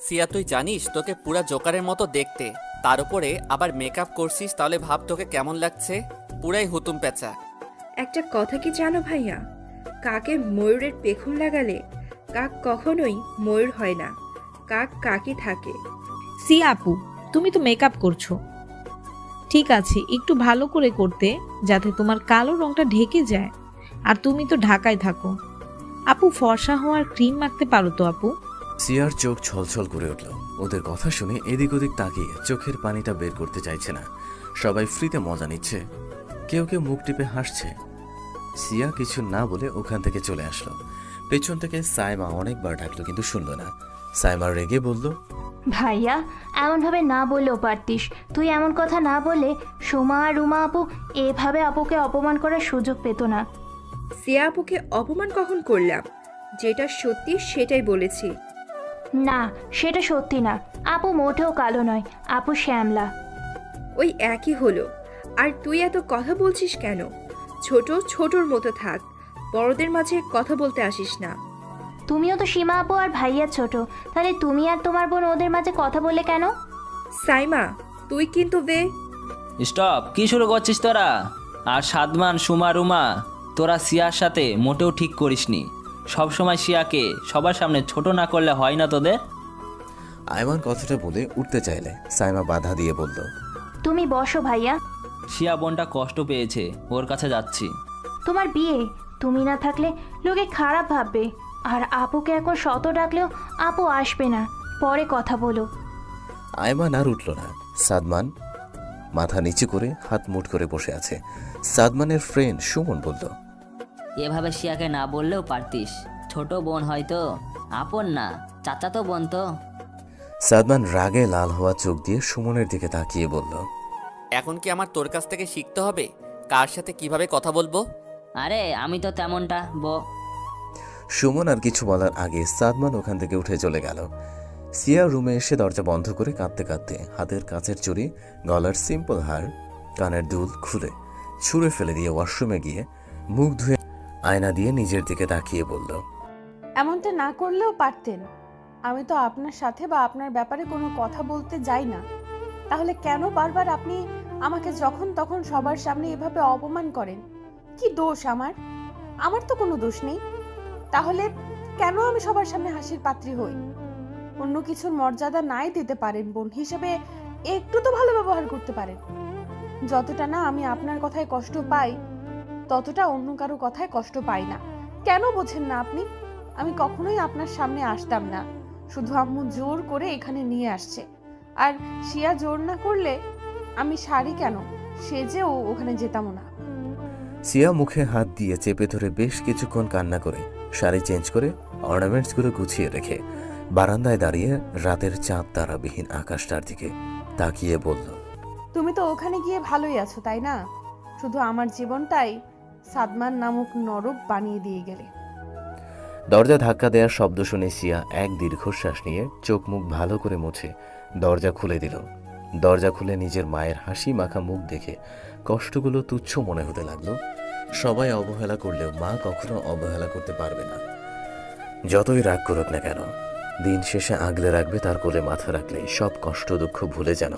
সিয়া তুই জানিস তোকে পুরা জোকারের মতো দেখতে, তার উপরে আবার মেকআপ করছিস, তাহলে ভাব তোকে কেমন লাগছে। পুরাই হুতুম পেঁচা। একটা কথা কি জানো ভাইয়া, কাকে ময়ূরের পেখম লাগালে কাক কখনোই ময়ূর হয় না, কাক কাকই থাকে। সিয়া আপু, তুমি তো মেকআপ করছো, ঠিক আছে, একটু ভালো করে করতে, যাতে তোমার কালো রংটা ঢেকে যায়। আর তুমি তো ঢাকায় থাকো আপু, ফর্সা হওয়ার ক্রিম মাখতে পারো তো আপু? সিয়ার চোখ ছলছল করে উঠল। ওদের কথা শুনে এদিক ওদিক তাকিয়ে চোখের পানিটা বের করতে চাইছে না। সবাই ফ্রিতে মজা নিচ্ছে, কেউ কেউ মুখ টিপে হাসছে। সিয়া কিছু না বলে ওখান থেকে চলে আসলো। পেছন থেকে সাইমা অনেকবার ডাকলো কিন্তু শুনলো না। সাইমা রেগে বলল, ভাইয়া, এমনভাবে না বললেও পারতিস। তুই এমন কথা না বললে সোমা আর রুমা আপু এভাবে আপুকে অপমান করার সুযোগ পেত না। সিয়া আপুকে অপমান কখন করলাম? যেটা সত্যি সেটাই বলেছি। না, সেটা সত্যি না। আপু মোটেও কালো নয়, আপু শ্যামলা। ওই একই হলো। আর তুই এত কথা বলছিস কেন? ছোট ছোটর মতো থাক, বড়দের মাঝে কথা বলতে আসিস না। তুমিও তো সীমা আপু আর ভাইয়া ছোট, তাহলে তুমি আর তোমার বোন ওদের মাঝে কথা বললে কেন? সাইমা, তুই কিন্তু স্টপ, কি শুরু করছিস তোরা? আর সাদমান, সুমা, রুমা, তোরা সিয়ার সাথে মোটেও ঠিক করিসনি। সবসময় সিয়াকে সবার সামনে ছোট না করলে হয় না তোদের? আয়মান কথাটা বলে উঠতে চাইলে সাইমা বাধা দিয়ে বলল, তুমি বসো ভাইয়া। সিয়া বোনটা কষ্ট পেয়েছে, ওর কাছে যাচ্ছি। তোমার বিয়ে, তুমি না থাকলে লোকে খারাপ ভাববে। আর আপুকে এখন শত ডাকলেও আপু আসবে না, পরে কথা বলো। আয়মান আর উঠল না। সাদমান মাথা নিচু করে হাত মুঠ করে বসে আছে। সাদমানের ফ্রেন্ড সুমন বলল, এভাবে শিয়াকে না বললেও পারতিস, ছোট বোন হয়তো, আপন না, চাচাতো বোন তো। সাদমান রাগে লাল হওয়া চোখ দিয়ে সুমনের দিকে তাকিয়ে বলল, এখন কি আমার তোর কাছ থেকে শিখতে হবে কার সাথে কিভাবে কথা বলবো? আরে আমি তো তেমনটা সুমন আর কিছু বলার আগে সাদমান ওখান থেকে উঠে চলে গেল। সিয়া রুমে এসে দরজা বন্ধ করে কাঁদতে কাঁদতে হাতের কাচের চুড়ি, গলার সিম্পল হার, কানের দুল খুলে ছুঁড়ে ফেলে দিয়ে ওয়াশরুমে গিয়ে মুখ ধুয়ে আয়না দিয়ে নিজের দিকে তাকিয়ে বলল, এমনটা না করলেও পারতেন। আমি তো আপনার সাথে বা আপনার ব্যাপারে কোনো কথা বলতে যাই না, তাহলে কেন বারবার আপনি আমাকে যখন তখন সবার সামনে এভাবে অপমান করেন? কি দোষ আমার? আমার তো কোনো দোষ নেই, তাহলে কেন আমি সবার সামনে হাসির পাত্রী হই? অন্য কিছুর মর্যাদা নাই দিতে পারেন, বোন হিসেবে একটু তো ভালো ব্যবহার করতে পারেন। যতটা না আমি আপনার কথায় কষ্ট পাই, ততটা অন্য কারো কথায় কষ্ট পাই না। কেন বোঝেন না আপনি? আমি কখনোই আপনার সামনে আসতাম না, শুধু আম্মু জোর করে এখানে নিয়ে আসছে। আর শিয়া জোর না করলে আমি শাড়ি কেন সেজেও ওখানে যেতামও না। সিয়া মুখে হাত দিয়ে চেপে ধরে বেশ কিছুক্ষণ কান্না করে শাড়ি চেঞ্জ করে অর্নামেন্টসগুলো গুছিয়ে রেখে বারান্দায় দাঁড়িয়ে রাতের চাঁদ তারাবিহীন আকাশটার দিকে তাকিয়ে বলল, তুমি তো ওখানে গিয়ে ভালোই আছো, তাই না? শুধু আমার জীবনটাই সাদমান নামক নরক বানিয়ে দিয়ে গেলে। দরজা ধাক্কা দেওয়ার শব্দ শুনে সিয়া এক দীর্ঘশ্বাস নিয়ে চোখ মুখ ভালো করে মুছে দরজা খুলে দিল। দরজা খুলে নিজের মায়ের হাসি মাখা মুখ দেখে কষ্টগুলো তুচ্ছ মনে হতে লাগলো। সবাই অবহেলা করলেও মা কখনো অবহেলা করতে পারবে না, যতই রাগ করুক না কেন। দিন শেষে আগলে রাখবে তার কোলে মাথা রাখলেই সব কষ্ট দুঃখ ভুলে যেন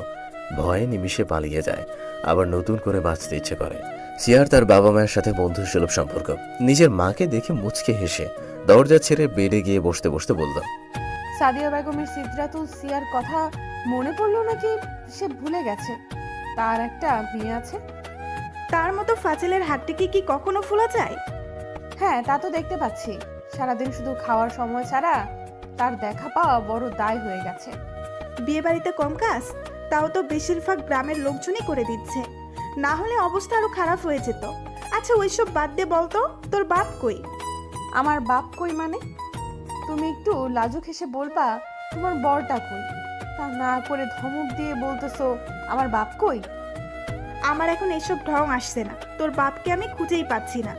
ভয়ে নিমিষে পালিয়ে যায়, আবার নতুন করে বাঁচতে ইচ্ছে করে। সিয়ার তার বাবা মায়ের সাথে বন্ধুসুলভ সম্পর্ক। নিজের মাকে দেখে মুচকে হেসে দরজা ছেড়ে বেডে গিয়ে বসতে বসতে বলল, সাদিয়া বেগমের সিদ্রাতুল সিয়ার কথা মনে পড়লো নাকি সে ভুলে গেছে তার একটা মেয়ে আছে? তার মতো ফাজিলের হাতটিকে কি কখনো ফোলা যায়? হ্যাঁ, তা তো দেখতে পাচ্ছি। সারাদিন শুধু খাওয়ার সময় ছাড়া তার দেখা পাওয়া বড় দায় হয়ে গেছে। বিয়ে বাড়িতে কম কাজ, তাও তো বেশিরভাগ গ্রামের লোকজনই করে দিচ্ছে, না হলে অবস্থা আরো খারাপ হয়ে যেত। আচ্ছা ওইসব বাদ দে, বলতো তোর বাপ কই? আমার বাপ কই মানে? তুমি একটু লাজুক হেসে বলবা তোমার বরটা কই, তা না করে ধমক দিয়ে বলতেছো আমার বাপ কই। আমার এখন এসব ঢং আসছে না, তোর বাপকে আমি খুঁজেই পাচ্ছি না।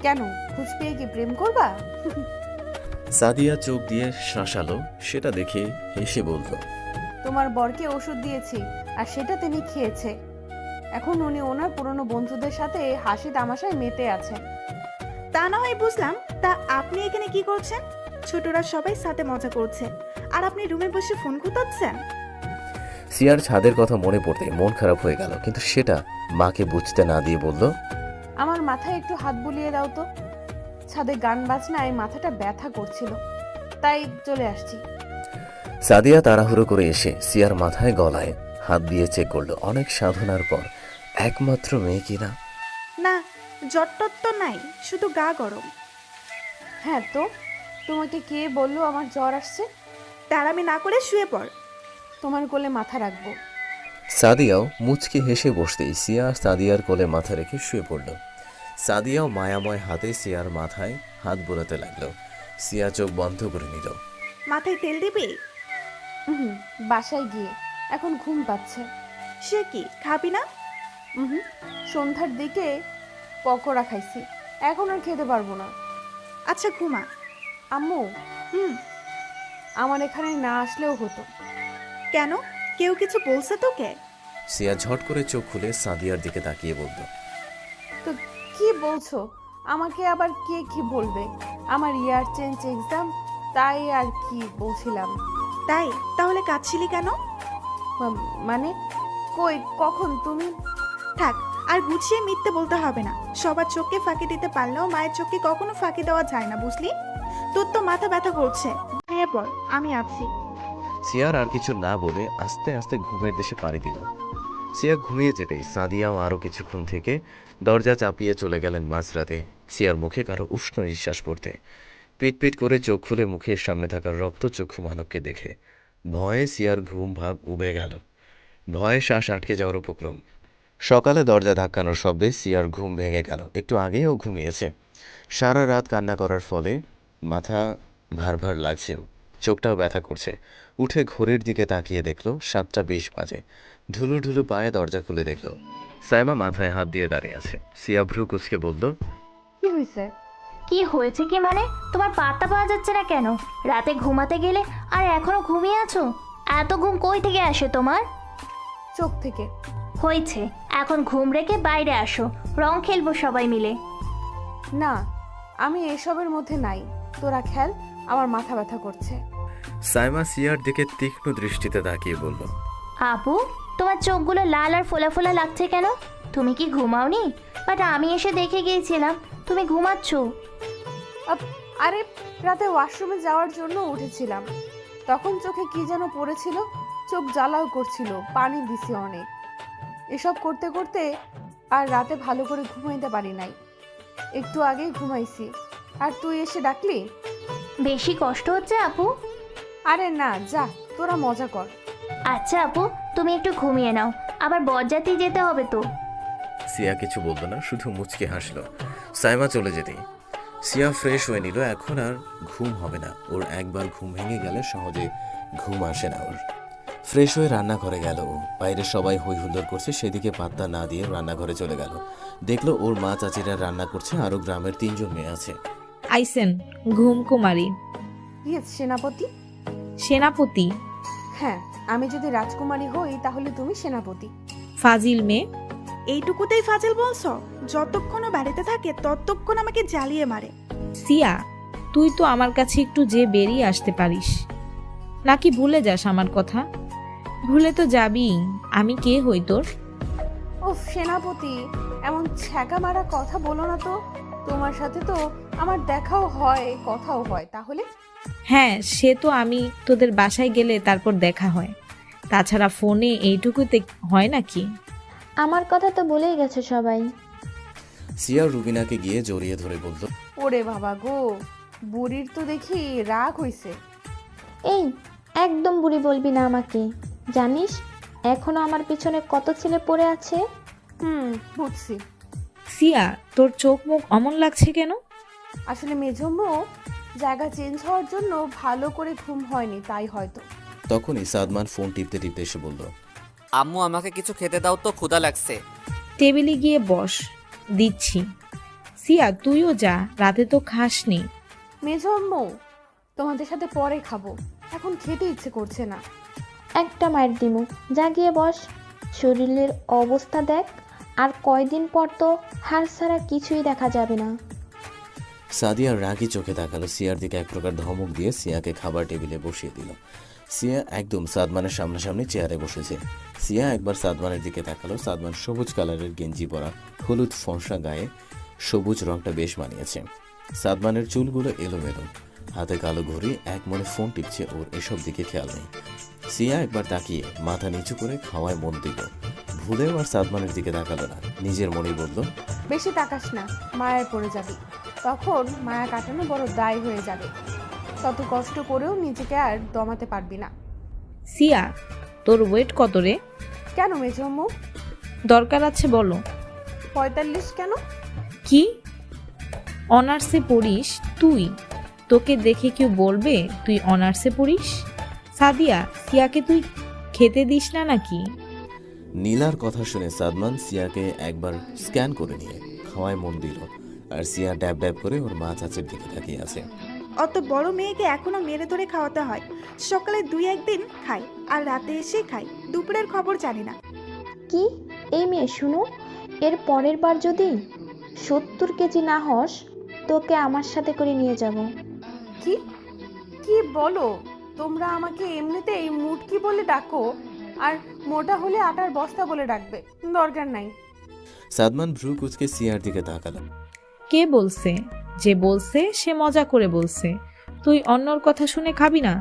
কেন, খোঁজ পেয়ে কি প্রেম করবা? সাদিয়া চোখ দিয়ে শাঁসালো, সেটা দেখে হেসে বলল, তোমার বরকে ওষুধ দিয়েছি আর সেটা তিনি খেয়েছে। এখন উনি ওনার পুরনো বন্ধুদের সাথে হাসি তামাশায় মেতে আছেন। তা না হয় বুঝলাম, তা আপনি এখানে কি করছেন? ছোটরা সবাই সাথে মজা করছে, আর আপনি রুমে বসে ফোন কুতাচ্ছেন? সিয়ার ছাদের কথা মনে পড়তে মন খারাপ হয়ে গেল, কিন্তু সেটা মাকে বুঝতে না দিয়ে বলল, আমার মাথায় একটু হাত বুলিয়ে দাও তো। ছাদে গান বাজনায় মাথাটা ব্যথা করছিল, তাই চলে আসছি। সাদিয়া তাড়াহুড়ো করে এসে সিয়ার মাথায় গলায় হাত দিয়ে চেক করলো। অনেক সাধনার পর একমাত্র মেয়ে কিনা। না, জ্বর-টর তো নাই, শুধু গা গরম। হ্যাঁ তো, তোমাকে কে বললো আমার জ্বর আসছে? তাড়ামি না করে শুয়ে পড়। তোমার কোলে মাথা রাখবো। সাদিয়াও মুচকি হেসে বসতেই সিয়া সাদিয়ার কোলে মাথা রেখে শুয়ে পড়ল। সাদিয়াও মায়াময় হাতে সিয়ার মাথায় হাত বোলাতে লাগলো। সিয়া চোখ বন্ধ করে নিল। মাথায় তেল দিবি? হুম, বাসায় গিয়ে এখন ঘুম পাচ্ছে। সে কি, খাবি না? হুম, সন্ধ্যার দিকে পকোড়া খাইছি, এখন আর খেতে পারবো না। আচ্ছা ঘুমা। আম্মু, হুম। আমার এখানে না আসলেও হতো। কেন, কেউ কিছু বলছে তোকে? সিয়া ঝট করে চোখ খুলে সাদিয়ার দিকে তাকিয়ে বলল, তো কি বলছো? আমাকে আবার কে কি বলবে? আমার ইয়ার চেঞ্জ এক্সাম, তাই আর কি বলছিলাম। তাই? তাহলে কাঁদছিলি কেন? মানে কই, কখন তুমি? থাক, আর গুছিয়ে মিথ্যে বলতে হবে না। সবার চোখকে ফাঁকি দিতে পারলেও মায়ের চোখকে কখনো ফাঁকি দেওয়া যায় না, বুঝলি? তোর তো মাথা ব্যথা করছে, হ্যাঁ পর, আমি আছি। সিয়ার আর কিছু না বলে আস্তে আস্তে ঘুমের দেশে পাড়ি দিল। সিয়া ঘুমিয়ে যেতেই সাদিয়াও আরও কিছুক্ষণ থেকে দরজা চাপিয়ে চলে গেলেন মাঝরাতে। সিয়ার মুখে কারো উষ্ণ নিঃশ্বাস পড়তে পিট পিট করে চোখ খুলে মুখের সামনে থাকা রক্তচক্ষু মানবকে দেখে ভয়ে সিয়ার ঘুম ভাব উবে গেল। ভয়ে শ্বাস আটকে যাওয়ার উপক্রম। সকালে দরজা ধাক্কানোর শব্দে সিয়ার ঘুম ভেঙে গেল। একটু আগেও ঘুমিয়েছে। সারা রাত কান্না করার ফলে মাথা ভার ভার লাগছে, চোখটাও ব্যথা করছে। উঠে ঘড়ির দিকে তাকিয়ে দেখলো 7:20 বাজে। ঢুলু ঢুলু পায়ে দরজা খুলে দেখলো সাইমা মাথায় হাত দিয়ে দাঁড়িয়ে আছে। সিয়া ভ্রু কুচকে বলল, কি হয়েছে? কি হয়েছে কি মানে? তোমার পাত্তা পাওয়া যাচ্ছে না কেন? রাতে ঘুমাতে গেলে আর এখনো ঘুমিয়ে আছো? এত ঘুম কই থেকে আসে তোমার? চোখ থেকে। হয়েছে, এখন ঘুম রেখে বাইরে আসো, রং খেলবো সবাই মিলে। না, আমি এসবের মধ্যে নাই, তোরা খেল, আমার মাথা ব্যথা করছে। সাইমা সিয়ার দিকে তীক্ষ্ণ দৃষ্টিতে তাকিয়ে বলল, আপু, তোমার চোখগুলো লাল আর ফোলা ফোলা লাগছে কেন? তুমি কি ঘুমাওনি? বাট আমি এসে দেখে গিয়েছিলাম তুমি ঘুমাচ্ছ। আরে রাতে ওয়াশরুমে যাওয়ার জন্য উঠেছিলাম, তখন চোখে কি যেন পড়েছিল, চোখ জ্বালাও করছিল, পানি দিছি অনেক। এসব করতে করতে আর রাতে ভালো করে ঘুমাইতে পারি নাই, একটু আগেই ঘুমাইছি, আর তুই এসে ডাকলি। বেশি কষ্ট হচ্ছে আপু? আরে না, যা, তোরা মজা কর। আচ্ছা আপু, তুমি একটু ঘুমিয়ে নাও, আবার বরযাত্রী যেতে হবে তো। সিয়া কিছু বলল না, শুধু মুচকে হাসলো। সাইমা চলে যেতেই সিয়া ফ্রেশ হয়ে নিল। এখন আর ঘুম হবে না ওর। একবার ঘুম ভেঙে গেলে সহজে ঘুম আসে না ওর। ফ্রেশ হয়ে রান্নাঘরে গেল ও। বাইরে সবাই হই হুল্লোড় করছে, সেদিকে পাত্তা না দিয়ে রান্নাঘরে চলে গেল। দেখলো ওর মা চাচিরা রান্না করছে, আরও গ্রামের 3জন মেয়ে আছে। আইসেন ঘুম কুমারী। ইয়েস, সেনাপতি। সেনাপতি? হ্যাঁ, আমি যদি রাজকুমারী হই তাহলে তুমি সেনাপতি। ফাজিল মেয়ে। এইটুকুতেই ফাজিল বলছো? যতক্ষণ ও বাড়িতে থাকে ততক্ষণ আমাকে জ্বালিয়ে মারে। সিয়া, তুই তো আমার কাছে একটু যে বেরিয়ে আসতে পারিস নাকি? ভুলে যাস আমার কথা? ভুলে তো যাবি। আমি কে হই তোর? ও সেনাপতি, এমন ছ্যাঁকা মারা কথা বলো না তো। তোমার সাথে তো আমার দেখাও হয়, কথাও হয়। তাহলে? হ্যাঁ, সে তো আমি তোদের বাসায় গেলে তারপর দেখা হয়, তাছাড়া ফোনে এইটুকুতে হয় নাকি? আমার কথা তো বলেই গেছে সবাই। সিয়া রুবিনাকে গিয়ে জড়িয়ে ধরে বলল, ওরে বাবা গো, বুড়ির তো দেখি রাগ হইছে। এই, একদম বুড়ি বলবি না আমাকে। জানিস এখনো আমার পিছনে কত ছেলে পড়ে আছে? বুঝছি। সিয়া, তোর চোখ মুখ অমন লাগছে কেন? আসলে মেজম্মু জায়গা চেঞ্জ হওয়ার জন্য ভালো করে ঘুম হয়নি, তাই হয়তো। তখনই সাদমান ফোন টিপতে টিপতে এসে বলল, আম্মু আমাকে কিছু খেতে দাও তো, ক্ষুধা লাগছে। টেবিলে গিয়ে বস, দিচ্ছি। সিয়া, তুইও যা, রাতে তো খাসনি। মেজম্মু, তোমাদের সাথে পরে খাবো, এখন খেতে ইচ্ছে করছে না। একটা মায়ের দিমু, যা গিয়ে বস। শরীরের অবস্থা দেখ, আর কয়দিন পর তো হাড় ছাড়া কিছুই দেখা যাবে না। সাদিয়া রাগী চোখে তাকালো সিয়ার দিকে, এক প্রকার ধমক দিয়ে সিয়াকে খাবার টেবিলে বসিয়ে দিল। সিয়া একদম সাদমানের সামনাসামনি চেয়ারে বসেছে। সিয়া একবার সাদমানের দিকে তাকালো। সাদমান সবুজ কালারের গেঞ্জি পরা, হলুদ ফর্সা গায়ে সবুজ রংটা বেশ মানিয়েছে। সাদমানের চুলগুলো এলোমেলো, হাতে কালো ঘড়ি, এক মনে ফোন টিপছে, ওর এসব দিকে খেয়াল নেই। সিয়া একবার তাকিয়ে মাথা নিচু করে খাওয়ায় মন দিল। ভুলেও আর সাদমানের দিকে তাকালো না, নিজের মনেই বলল, বেশি তাকাস না, মায়ায় পড়ে যাবি। তখন মায়া কাটানো বড় দায় হয়ে যাবে। তত কষ্ট করেও নিজেকে আর দমাতে পারবি না। সিয়া, তোর ওয়েট কত রে? কেন মেজম্মু? দরকার আছে বলো। 45 কেন? কি অনার্সে পড়িস তুই? তোকে দেখে কেউ বলবে তুই অনার্সে পড়িস? সাদিয়া, সিয়াকে তুই খেতে দিস না নাকি? নীলার কথা শুনে সাদমান সিয়াকে একবার স্ক্যান করে নিয়ে খাওয়ায় মন দিল। আর সিয়া ড্যাব ড্যাব করে ওর মা চাচের দিকে তাকিয়ে আছে। অত বড় মেয়েকে এখনো মেরে ধরে খাওয়াতে হয়। সকালে 2-1 দিন খাই, আর রাতে এসে খাই। দুপুরের খবর জানি না। কি এই মেয়ে, শুনো, এর পরের বার যদি 70 কেজি না হস, তোকে আমার সাথে করে নিয়ে যাব। কি কি বলো তোমরা? আমাকে এমনিতেই মুটকি বলে ডাকো, আর মোটা হলে আটার বস্তা বলে ডাকবে। দরকার নাই। সাদমান ভ্রু কুচকে সিয়ার দিকে তাকালো। কে বলছে? যে বলছে সে মজা করে বলছে। তুই অন্যর কথা শুনে খাবি না?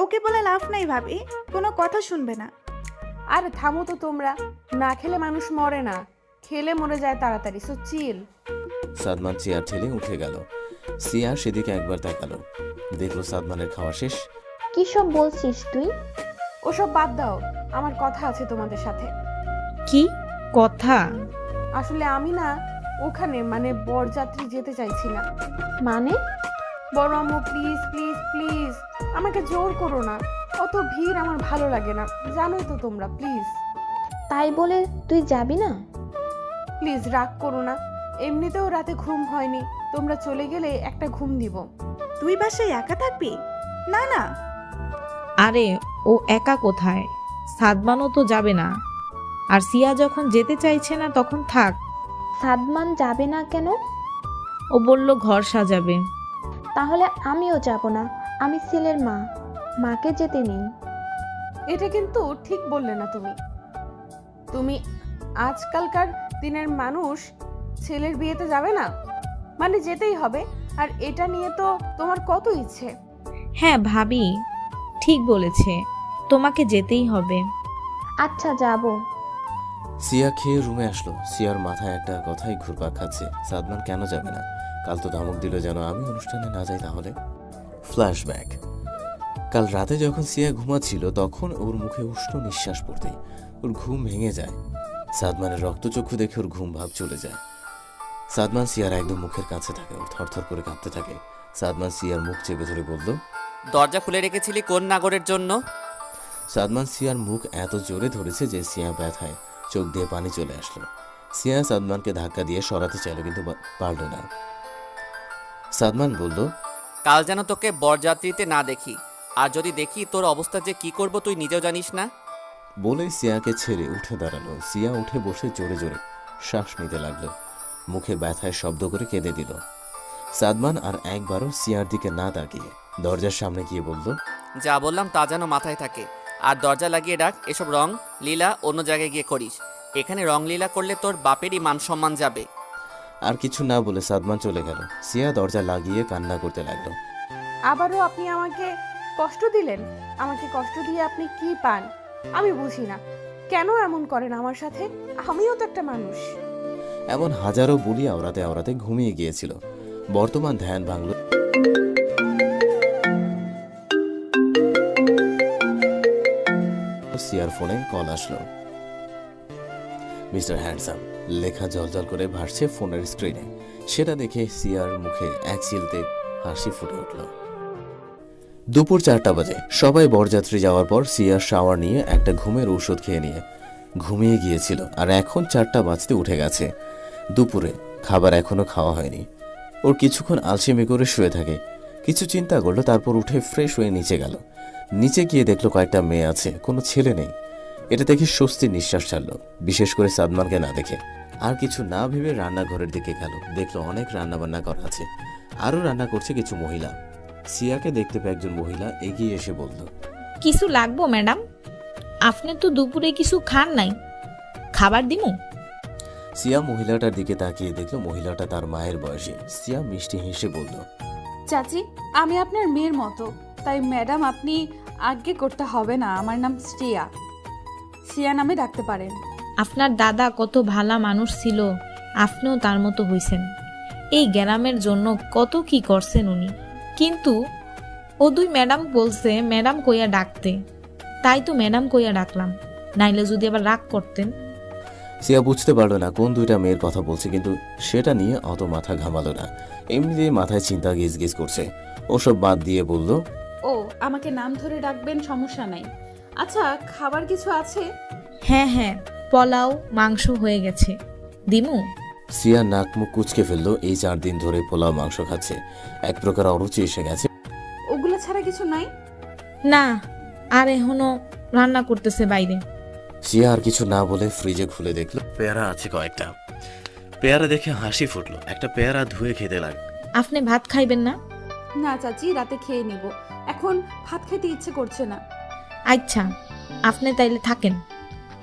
ওকে বলে লাভ নাই ভাবি, কোনো কথা শুনবে না। আর থামো তো তোমরা। না খেলে মানুষ মরে না, খেলে মরে যায় তাড়াতাড়ি। সো চিল। সাদমান চেয়ার ঠেলে উঠে গেল। সিয়া সেদিকে একবার তাকালো, দেখলো সাদমানের খাওয়া শেষ। কি সব বলছিস তুই? ওসব বাদ দাও, আমার কথা আছে তোমাদের সাথে। কি কথা? আসলে আমি না ওখানে মানে বরযাত্রী যেতে চাইছি না। মানে? বড় আম্মু প্লিজ প্লিজ প্লিজ, আমাকে জোর করো না। অত ভিড় আমার ভালো লাগে না, জানোই তো তোমরা। প্লিজ তাই বলে তুই যাবি না? প্লিজ রাগ করো না। এমনিতেও রাতে ঘুম হয়নি, তোমরা চলে গেলে একটা ঘুম দিব। তুই বাসায় একা থাকবি? না না। আরে ও একা কোথায়? সাদমানও তো যাবে না। আর সিয়া যখন যেতে চাইছে না তখন থাক। সাদমান যাবে না কেন? ও বলল ঘর সাজাবে। তাহলে আমিও যাব না, আমি ছেলের মা, মাকে যেতে নেই। এটা কিন্তু ঠিক বললে না তুমি। তুমি আজকালকার দিনের মানুষ ছেলের বিয়েতে যাবে না মানে যেতেই হবে। আর এটা নিয়ে তো তোমার কত ইচ্ছে। হ্যাঁ ভাবি ঠিক বলেছে, তোমাকে যেতেই হবে। আচ্ছা যাব। সিয়া খেয়ে রুমে আসলো। সিয়ার মাথায় একটা কথাই ঘুরপাক খাচ্ছে, সাদমান কেন যাবে না? কাল তো ধমক দিল যেন আমি অনুষ্ঠানে না যাই। তাহলে ফ্ল্যাশব্যাক। কাল রাতে যখন সিয়া ঘুমাচ্ছিল তখন ওর মুখে উষ্ণ নিঃশ্বাস পড়তেই ওর ঘুম ভেঙে যায়। সাদমানের রক্তচক্ষু দেখে ওর ঘুম ভাব চলে যায়। সাদমান সিয়ার একদম মুখের কাছে থাকে, ওর থরথর করে কাঁপতে থাকে। সাদমান সিয়ার মুখ চেপে ধরে বলল, দরজা খুলে রেখেছিলি কোন নাগরের জন্য? সাদমান সিয়ার মুখ এত জোরে ধরেছে যে সিয়া ব্যথায় চোখ দিয়ে পানি চলে আসলো। সিয়া সাদমানকে ধাক্কা দিয়ে সরাতে চাইল, কিন্তু পারল না। সাদমান বলল, কাল যেন তোকে বরযাত্রীতে না দেখি, আর যদি দেখি তোর অবস্থা যে কি করব তুই নিজেও জানিস না। বলে সিয়াকে ছেড়ে উঠে দাঁড়ালো। সিয়া উঠে বসে জোরে জোরে শ্বাস নিতে লাগলো, মুখে ব্যথায় শব্দ করে কেঁদে দিল। সাদমান আর একবারও সিয়ার দিকে না তাকিয়ে দরজার সামনে গিয়ে বলল, যা বললাম তা যেন মাথায় থাকে। আর দরজা লাগিয়ে ডাক, এসব রং লীলা অন্য জায়গায় গিয়ে করিস। এখানে রং লীলা করলে তোর বাপেরই মান সম্মান যাবে। আর কিছু না বলে সাদমান চলে গেল। সিয়া দরজা লাগিয়ে কান্না করতে লাগলো। আবারও আপনি আমাকে কষ্ট দিলেন। আমাকে কষ্ট দিয়ে আপনি কি পান আমি বুঝি না। কেন এমন করেন আমার সাথে? আমিও তো একটা মানুষ। এমন হাজারো বলি আওড়াতে আওড়াতে ঘুমিয়ে গিয়েছিল। বর্তমান ধ্যান ভাঙল। সিয়ার ফোনে কল আসলো। মিস্টার হ্যান্ডসাম লেখা জলজল করে ভাসছে ফোনের স্ক্রিনে। সেটা দেখে সিয়ার মুখে এক চিলতে হাসি ফুটে উঠল। দুপুর 4টা বাজে। সবাই বরযাত্রী যাওয়ার পর সিয়া শাওয়ার নিয়ে একটা ঘুমের ঔষধ খেয়ে নিয়ে ঘুমিয়ে গিয়েছিল। আর এখন 4টা বাজতে উঠে গেছে। দুপুরে খাবার এখনো খাওয়া হয়নি। ওর কিছুক্ষণ আলসেমি করে শুয়ে থাকে। কিছু চিন্তা করলো, তারপর উঠে ফ্রেশ হয়ে নিচে গেল। নিচে গিয়ে দেখলো কয়েকটা মেয়ে আছে, কোনো ছেলে নেই। এটা দেখে স্বস্তির নিঃশ্বাস ছাড়লো, বিশেষ করে সাদমানকে না দেখে। আর কিছু না ভেবে রান্নাঘরের দিকে গেল। দেখলো অনেক রান্নাবান্না করা আছে, আরও রান্না করছে কিছু মহিলা। সিয়াকে দেখতে পেয়ে একজন মহিলা এগিয়ে এসে বলল, কিছু লাগবো ম্যাডাম? আপনি তো দুপুরে কিছু খান নাই, খাবার দিমু? সিয়া মহিলাটার দিকে তাকিয়ে দেখলো মহিলাটা তার মায়ের বয়সী। সিয়া মিষ্টি হেসে বলল, চাচি, আমি আপনার মেয়ের মতো, তাই ম্যাডাম আপনি আজ্ঞে করতে হবে না। আমার নাম শ্রেয়া, শ্রেয়া নামে ডাকতে পারেন। আপনার দাদা কত ভালা মানুষ ছিল, আপনিও তার মতো হইছেন। এই গ্রামের জন্য কত কি করছেন উনি। কিন্তু ও দুই ম্যাডাম বলছে ম্যাডাম কইয়া ডাকতে, তাই তো ম্যাডাম কইয়া ডাকলাম, নাইলে যদি আবার রাগ করতেন। সিয়া বুঝতে পারলো না কোন দুইটা মেয়ের কথা বলছে, কিন্তু সেটা নিয়ে অত মাথা ঘামালো না। এমনিতেই মাথায় চিন্তা গিজ গিজ করছে। ওসব বাদ দিয়ে বলল, ও আমাকে নাম ধরে ডাকবেন, সমস্যা নাই। আচ্ছা, খাবার কিছু আছে? হ্যাঁ হ্যাঁ, পোলাও মাংস হয়ে গেছে, দিমু? সিয়া নাক মুখ কুচকে ফেললো। এই 4 দিন ধরে পোলাও মাংস খাচ্ছে, এক প্রকার অরুচি এসে গেছে। ওগুলো ছাড়া কিছু নাই? না, আর এখনো রান্না করতেছে বাইরে। সিয়া আর কিছু না বলে ফ্রিজে খুলে দেখলো পেয়ারা আছে কয়েকটা। পেয়ারা দেখে হাসি ফুটলো। একটা পেয়ারা ধুয়ে খেতে লাগলো। আপনি ভাত খাইবেন না? না চাচি, রাতে খেয়ে নিব, এখন ভাত খেতে ইচ্ছে করছে না। আচ্ছা, আপনি তাইলে থাকেন,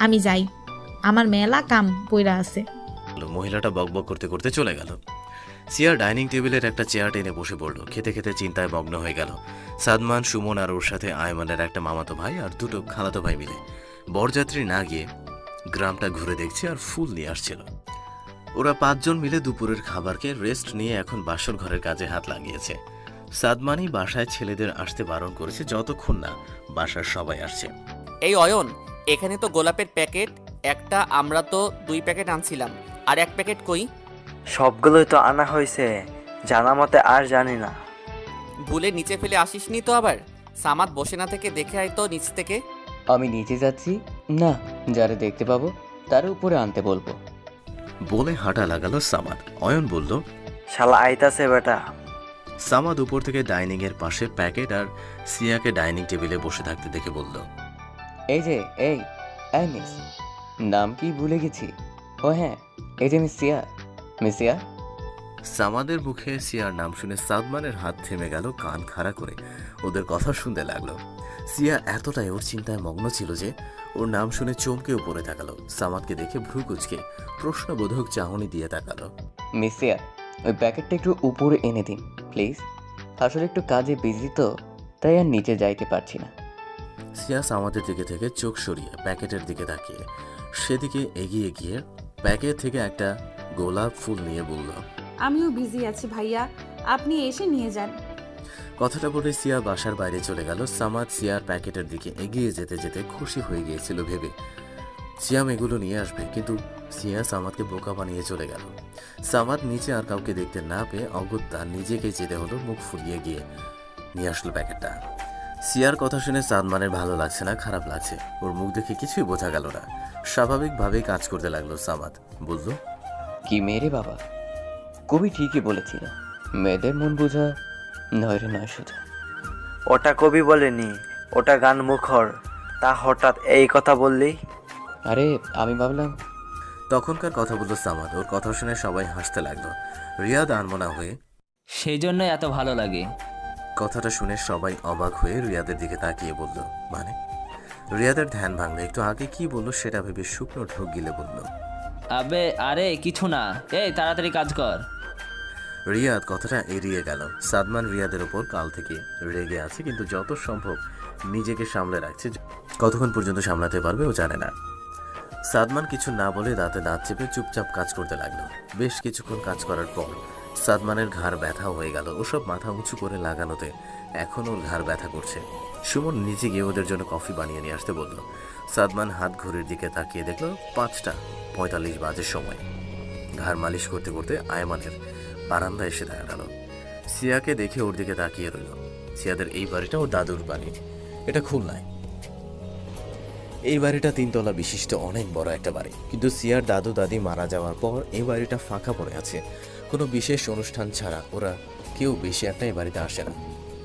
আমি যাই, আমার মেলা কাম পইরা আছে। মহিলাটা বকবক করতে করতে চলে গেল। সিয়া ডাইনিং টেবিলের একটা চেয়ার টেনে বসে পড়লো। খেতে খেতে চিন্তায় মগ্ন হয়ে গেল। সাদমান, সুমন আর ওর সাথে আয়মানের একটা মামাতো ভাই আর 2টো খালাতো ভাই মিলে বরযাত্রী না গিয়ে গ্রামটা ঘুরে দেখছে আর ফুল নিয়ে আসছিল। ওরা 5 জন মিলে দুপুরের খাবারকে রেস্ট নিয়ে এখন বাসর ঘরের কাজে হাত লাগিয়েছে। সাদমানই বাসায় ছেলেদের আসতে বারণ করেছে যতক্ষণ না বাসার সবাই আসছে। এই অয়ন, এখানে তো গোলাপের প্যাকেট একটা, আমরা তো 2 প্যাকেট আনছিলাম, আর 1 প্যাকেট কই? সবগুলোই তো আনা হয়েছে, জানা মতে আর জানি না। ভুলে নিচে ফেলে আসিসনি তো আবার? সামাদ বসে না থেকে দেখে আয় তো নিচ থেকে। আমি নিচে যাচ্ছি না, যারা দেখতে পাবো তার উপরে আনতে বলবো। বলে হাঁটা লাগালো সামাদ। অয়ন বলল, শালা আইতাছে বেটা। সামাদ উপর থেকে ডাইনিং এর পাশে প্যাকেট আর সিয়াকে ডাইনিং টেবিলে বসে থাকতে দেখে বলল, এই যে এই মিস, নাম কি ভুলে গেছি। ও হ্যাঁ, এই যে মিস সিয়া। মিস সিয়া। সামাদের মুখে সিয়ার নাম শুনে সাদমানের হাত থেমে গেল। কান খাড়া করে ওদের কথা শুনতে লাগলো। সিয়া এতটাই ওর চিন্তায় মগ্ন ছিল যে ওর নাম শুনে চমকেও পড়ে তাকালো। সামাদকে দেখে ভ্রু কুচকে প্রশ্নবোধক চাহনি দিয়ে তাকালো। মিস সিয়া, ওই প্যাকেটটা একটু উপরে এনে দিন প্লিজ, আসলে একটু কাজে বিজি তো, তাই আর নিচে যাইতে পারছি না। সিয়া সামাদের দিকে থেকে চোখ সরিয়ে প্যাকেটের দিকে তাকিয়ে সেদিকে এগিয়ে গিয়ে প্যাকেট থেকে একটা গোলাপ ফুল নিয়ে বলল, আমিও বিজি আছি ভাইয়া, আপনি এসে নিয়ে যান। কথাটা বলে সিয়া বাসার বাইরে চলে গেল। সামাদ সিয়ার প্যাকেটের দিকে এগিয়ে যেতে যেতে খুশি হয়ে গিয়েছিল ভেবে সিয়াম এগুলো নিয়ে আসবে, কিন্তু সিয়া সামাদকে বোকা বানিয়ে চলে গেল। সামাদ নিচে আর কাউকে দেখতে না পেয়ে অগত্যা নিজেকে যেতে হলো। মুখ ফুলিয়ে গিয়ে নিয়ে আসলো প্যাকেটটা। সিয়ার কথা শুনে সাদমানের ভালো লাগছে না, খারাপ লাগছে। ওর মুখ দেখে কিছুই বোঝা গেল না। স্বাভাবিকভাবেই কাজ করতে লাগলো। সামাদ বলল, কি মেরে বাবা, কবি ঠিকই বলেছিল, মেয়েদের মন বোঝা নয় রে নয় সোজা। ওটা কবি বলেনি, ওটা গান মুখর। তা হঠাৎ এই কথা বললি? আরে আমি ভাবলাম। তখনকার কথা বলল সামাদ। ওর কথা শুনে সবাই হাসতে লাগলো। রিয়াদ আনমনা হয়ে, সেই জন্যই এত ভালো লাগে। কথাটা শুনে সবাই অবাক হয়ে রিয়াদের দিকে তাকিয়ে বলল, মানে? রিয়াদের ধ্যান ভাঙলো। একটু আগে কি বললো সেটা ভেবে শুকনো ঢোক গিলে বলল, আবে আরে কিছু না, এই তাড়াতাড়ি কাজ কর। রিয়াদ কথাটা এড়িয়ে গেল। সাদমান রিয়াদের ওপর কাল থেকে রেগে আছে, কিন্তু যত সম্ভব নিজেকে সামলে রাখছে। কতক্ষণ পর্যন্ত সামলাতে পারবে ও জানে না। সাদমান কিছু না বলে দাঁতে দাঁত চেপে চুপচাপ কাজ করতে লাগলো। বেশ কিছুক্ষণ কাজ করার পর সাদমানের ঘাড় ব্যথা হয়ে গেল। ওসব মাথা উঁচু করে লাগানোতে এখন ওর ঘাড় ব্যথা করছে। সুমন নিজে গিয়ে ওদের জন্য কফি বানিয়ে নিয়ে আসতে বলল। সাদমান হাত ঘড়ির দিকে তাকিয়ে দেখলো 5:45 বাজের সময়। ঘাড় মালিশ করতে করতে আয়মানের বারান্দায় এসে দাঁড়ালো। সিয়াকে দেখে ওর দিকে তাকিয়ে রইল। সিয়াদের এই বাড়িটা ওর দাদুর বাড়ি। এটা খুলনায়। এই বাড়িটা 3 তলা বিশিষ্ট অনেক বড় একটা বাড়ি, কিন্তু সিয়ার দাদু দাদি মারা যাওয়ার পর এই বাড়িটা ফাঁকা পড়ে আছে। কোনো বিশেষ অনুষ্ঠান ছাড়া ওরা কেউ বেশি একটা এই বাড়িতে আসে না।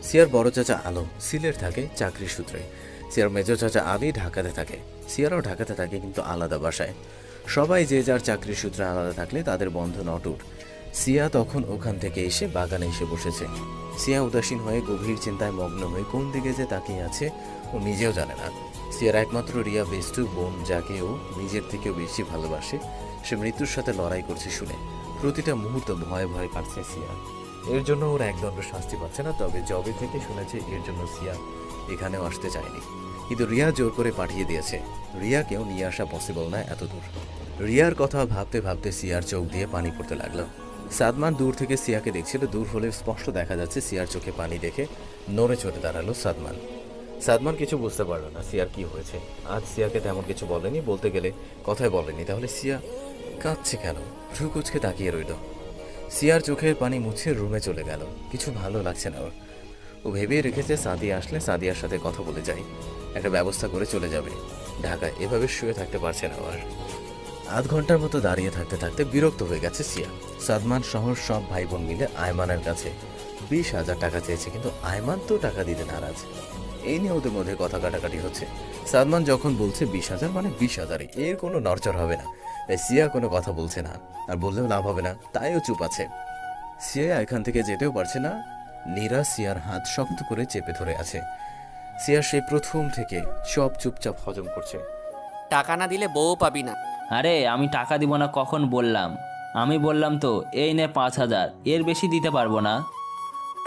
সিয়ার বড় চাচা আলম সিলেট থাকে চাকরির সূত্রে। সিয়ার মেজো চাচা আলী ঢাকাতে থাকে। সিয়ারাও ঢাকাতে থাকে, কিন্তু আলাদা বাসায়। সবাই যে যার চাকরির সূত্রে আলাদা থাকলে তাদের বন্ধন অটুট। সিয়া তখন ওখান থেকে এসে বাগানে এসে বসেছে। সিয়া উদাসীন হয়ে গভীর চিন্তায় মগ্ন হয়ে কোন দিকে যে তাকিয়ে আছে ও নিজেও জানে না। সিয়ার একমাত্র রিয়া বেস্টু বোন, যাকে ও নিজের থেকেও বেশি ভালোবাসে, সে মৃত্যুর সাথে লড়াই করছে শুনে প্রতিটা মুহূর্ত ভয়ে ভয়ে কাটছে সিয়া। এর জন্য ওর একদণ্ড শাস্তি পাচ্ছে না, তবে জবে থেকে শুনেছে এর জন্য সিয়া এখানেও আসতে চায়নি। কিন্তু রিয়া জোর করে পাঠিয়ে দিয়েছে। রিয়াকেও নিয়ে আসা পসিবল না এত দূর। রিয়ার কথা ভাবতে ভাবতে সিয়ার চোখ দিয়ে পানি পড়তে লাগলো। সাদমান দূর থেকে সিয়াকে দেখছিল। দূর হলে স্পষ্ট দেখা যাচ্ছে সিয়ার চোখে পানি দেখে নড়ে চড়ে দাঁড়ালো সাদমান। সাদমান কিছু বুঝতে পারলো না সিয়ার কি হয়েছে। আজ সিয়াকে তেমন কিছু বলেনি, বলতে গেলে কথাই বলেনি। তাহলে সিয়া কাঁদছে কেন? ভ্রু কুঁচকে তাকিয়ে রইল। সিয়ার চোখের পানি মুছে রুমে চলে গেল। কিছু ভালো লাগছে না ওর। ও ভেবেই রেখেছে সাদিয়া আসলে সাদিয়ার সাথে কথা বলে যাই, একটা ব্যবস্থা করে চলে যাবে ঢাকায়। এভাবে শুয়ে থাকতে পারছে না আর। আধ ঘন্টার মতো দাঁড়িয়ে থাকতে থাকতে বিরক্ত হয়ে গেছে সিয়া। সাদমান সহ সব ভাই বোন মিলে আয়মানের কাছে 20,000 টাকা চেয়েছে, কিন্তু আয়মান তো টাকা দিতে নারাজ। এই নিয়ে ওদের মধ্যে কথা কাটাকাটি হচ্ছে। সাদমান যখন বলছে 20,000 মানে 20,000, এর কোনো নড়চড় হবে না। তাই সিয়া কোনো কথা বলছে না, আর বললেও লাভ হবে না, তাইও চুপ আছে। সিয়া এখান থেকে যেতেও পারছে না। নীরা সিয়ার হাত শক্ত করে চেপে ধরে আছে। সিয়া সেই প্রথম থেকে সব চুপচাপ হজম করছে। টাকা না দিলে বউ পাবি না। আরে আমি টাকা দিব না কখন বললাম? আমি বললাম তো এই নে 5,000, এর বেশি দিতে পারবো না।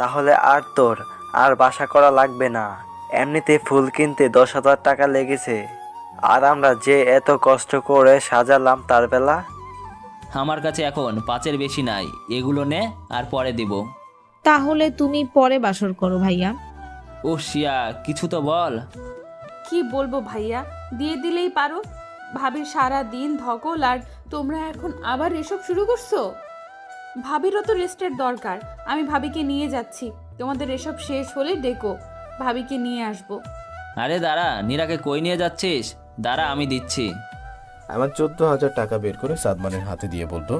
তাহলে আর তোর আর বাসা করা লাগবে না। এমনিতে ফুল কিনতে 10,000 টাকা লেগেছে, আর আমরা যে এত কষ্ট করে সাজালাম তার বেলা। আমার কাছে এখন 5-এর বেশি নাই, এগুলো নে আর পরে দিব। তাহলে তুমি পরে বাসর করো ভাইয়া। ও শিয়া, কিছু তো বল। কি বলবো ভাইয়া, দিয়ে দিলেই পারো। ভাবির সারা দিন ধকল, আর তোমরা এখন আবার এসব শুরু করছো। ভাবিরও তো রেস্টের দরকার। আমি ভাবিকে নিয়ে যাচ্ছি, তোমাদের এসব শেষ হলে ডেকো, ভাবিকে নিয়ে আসবো। আরে দাঁড়া, নীরাকে কই নিয়ে যাচ্ছিস? দাঁড়া আমি দিচ্ছি। আমার 14,000 টাকা বের করে সাদমানের হাতে দিয়ে বলল,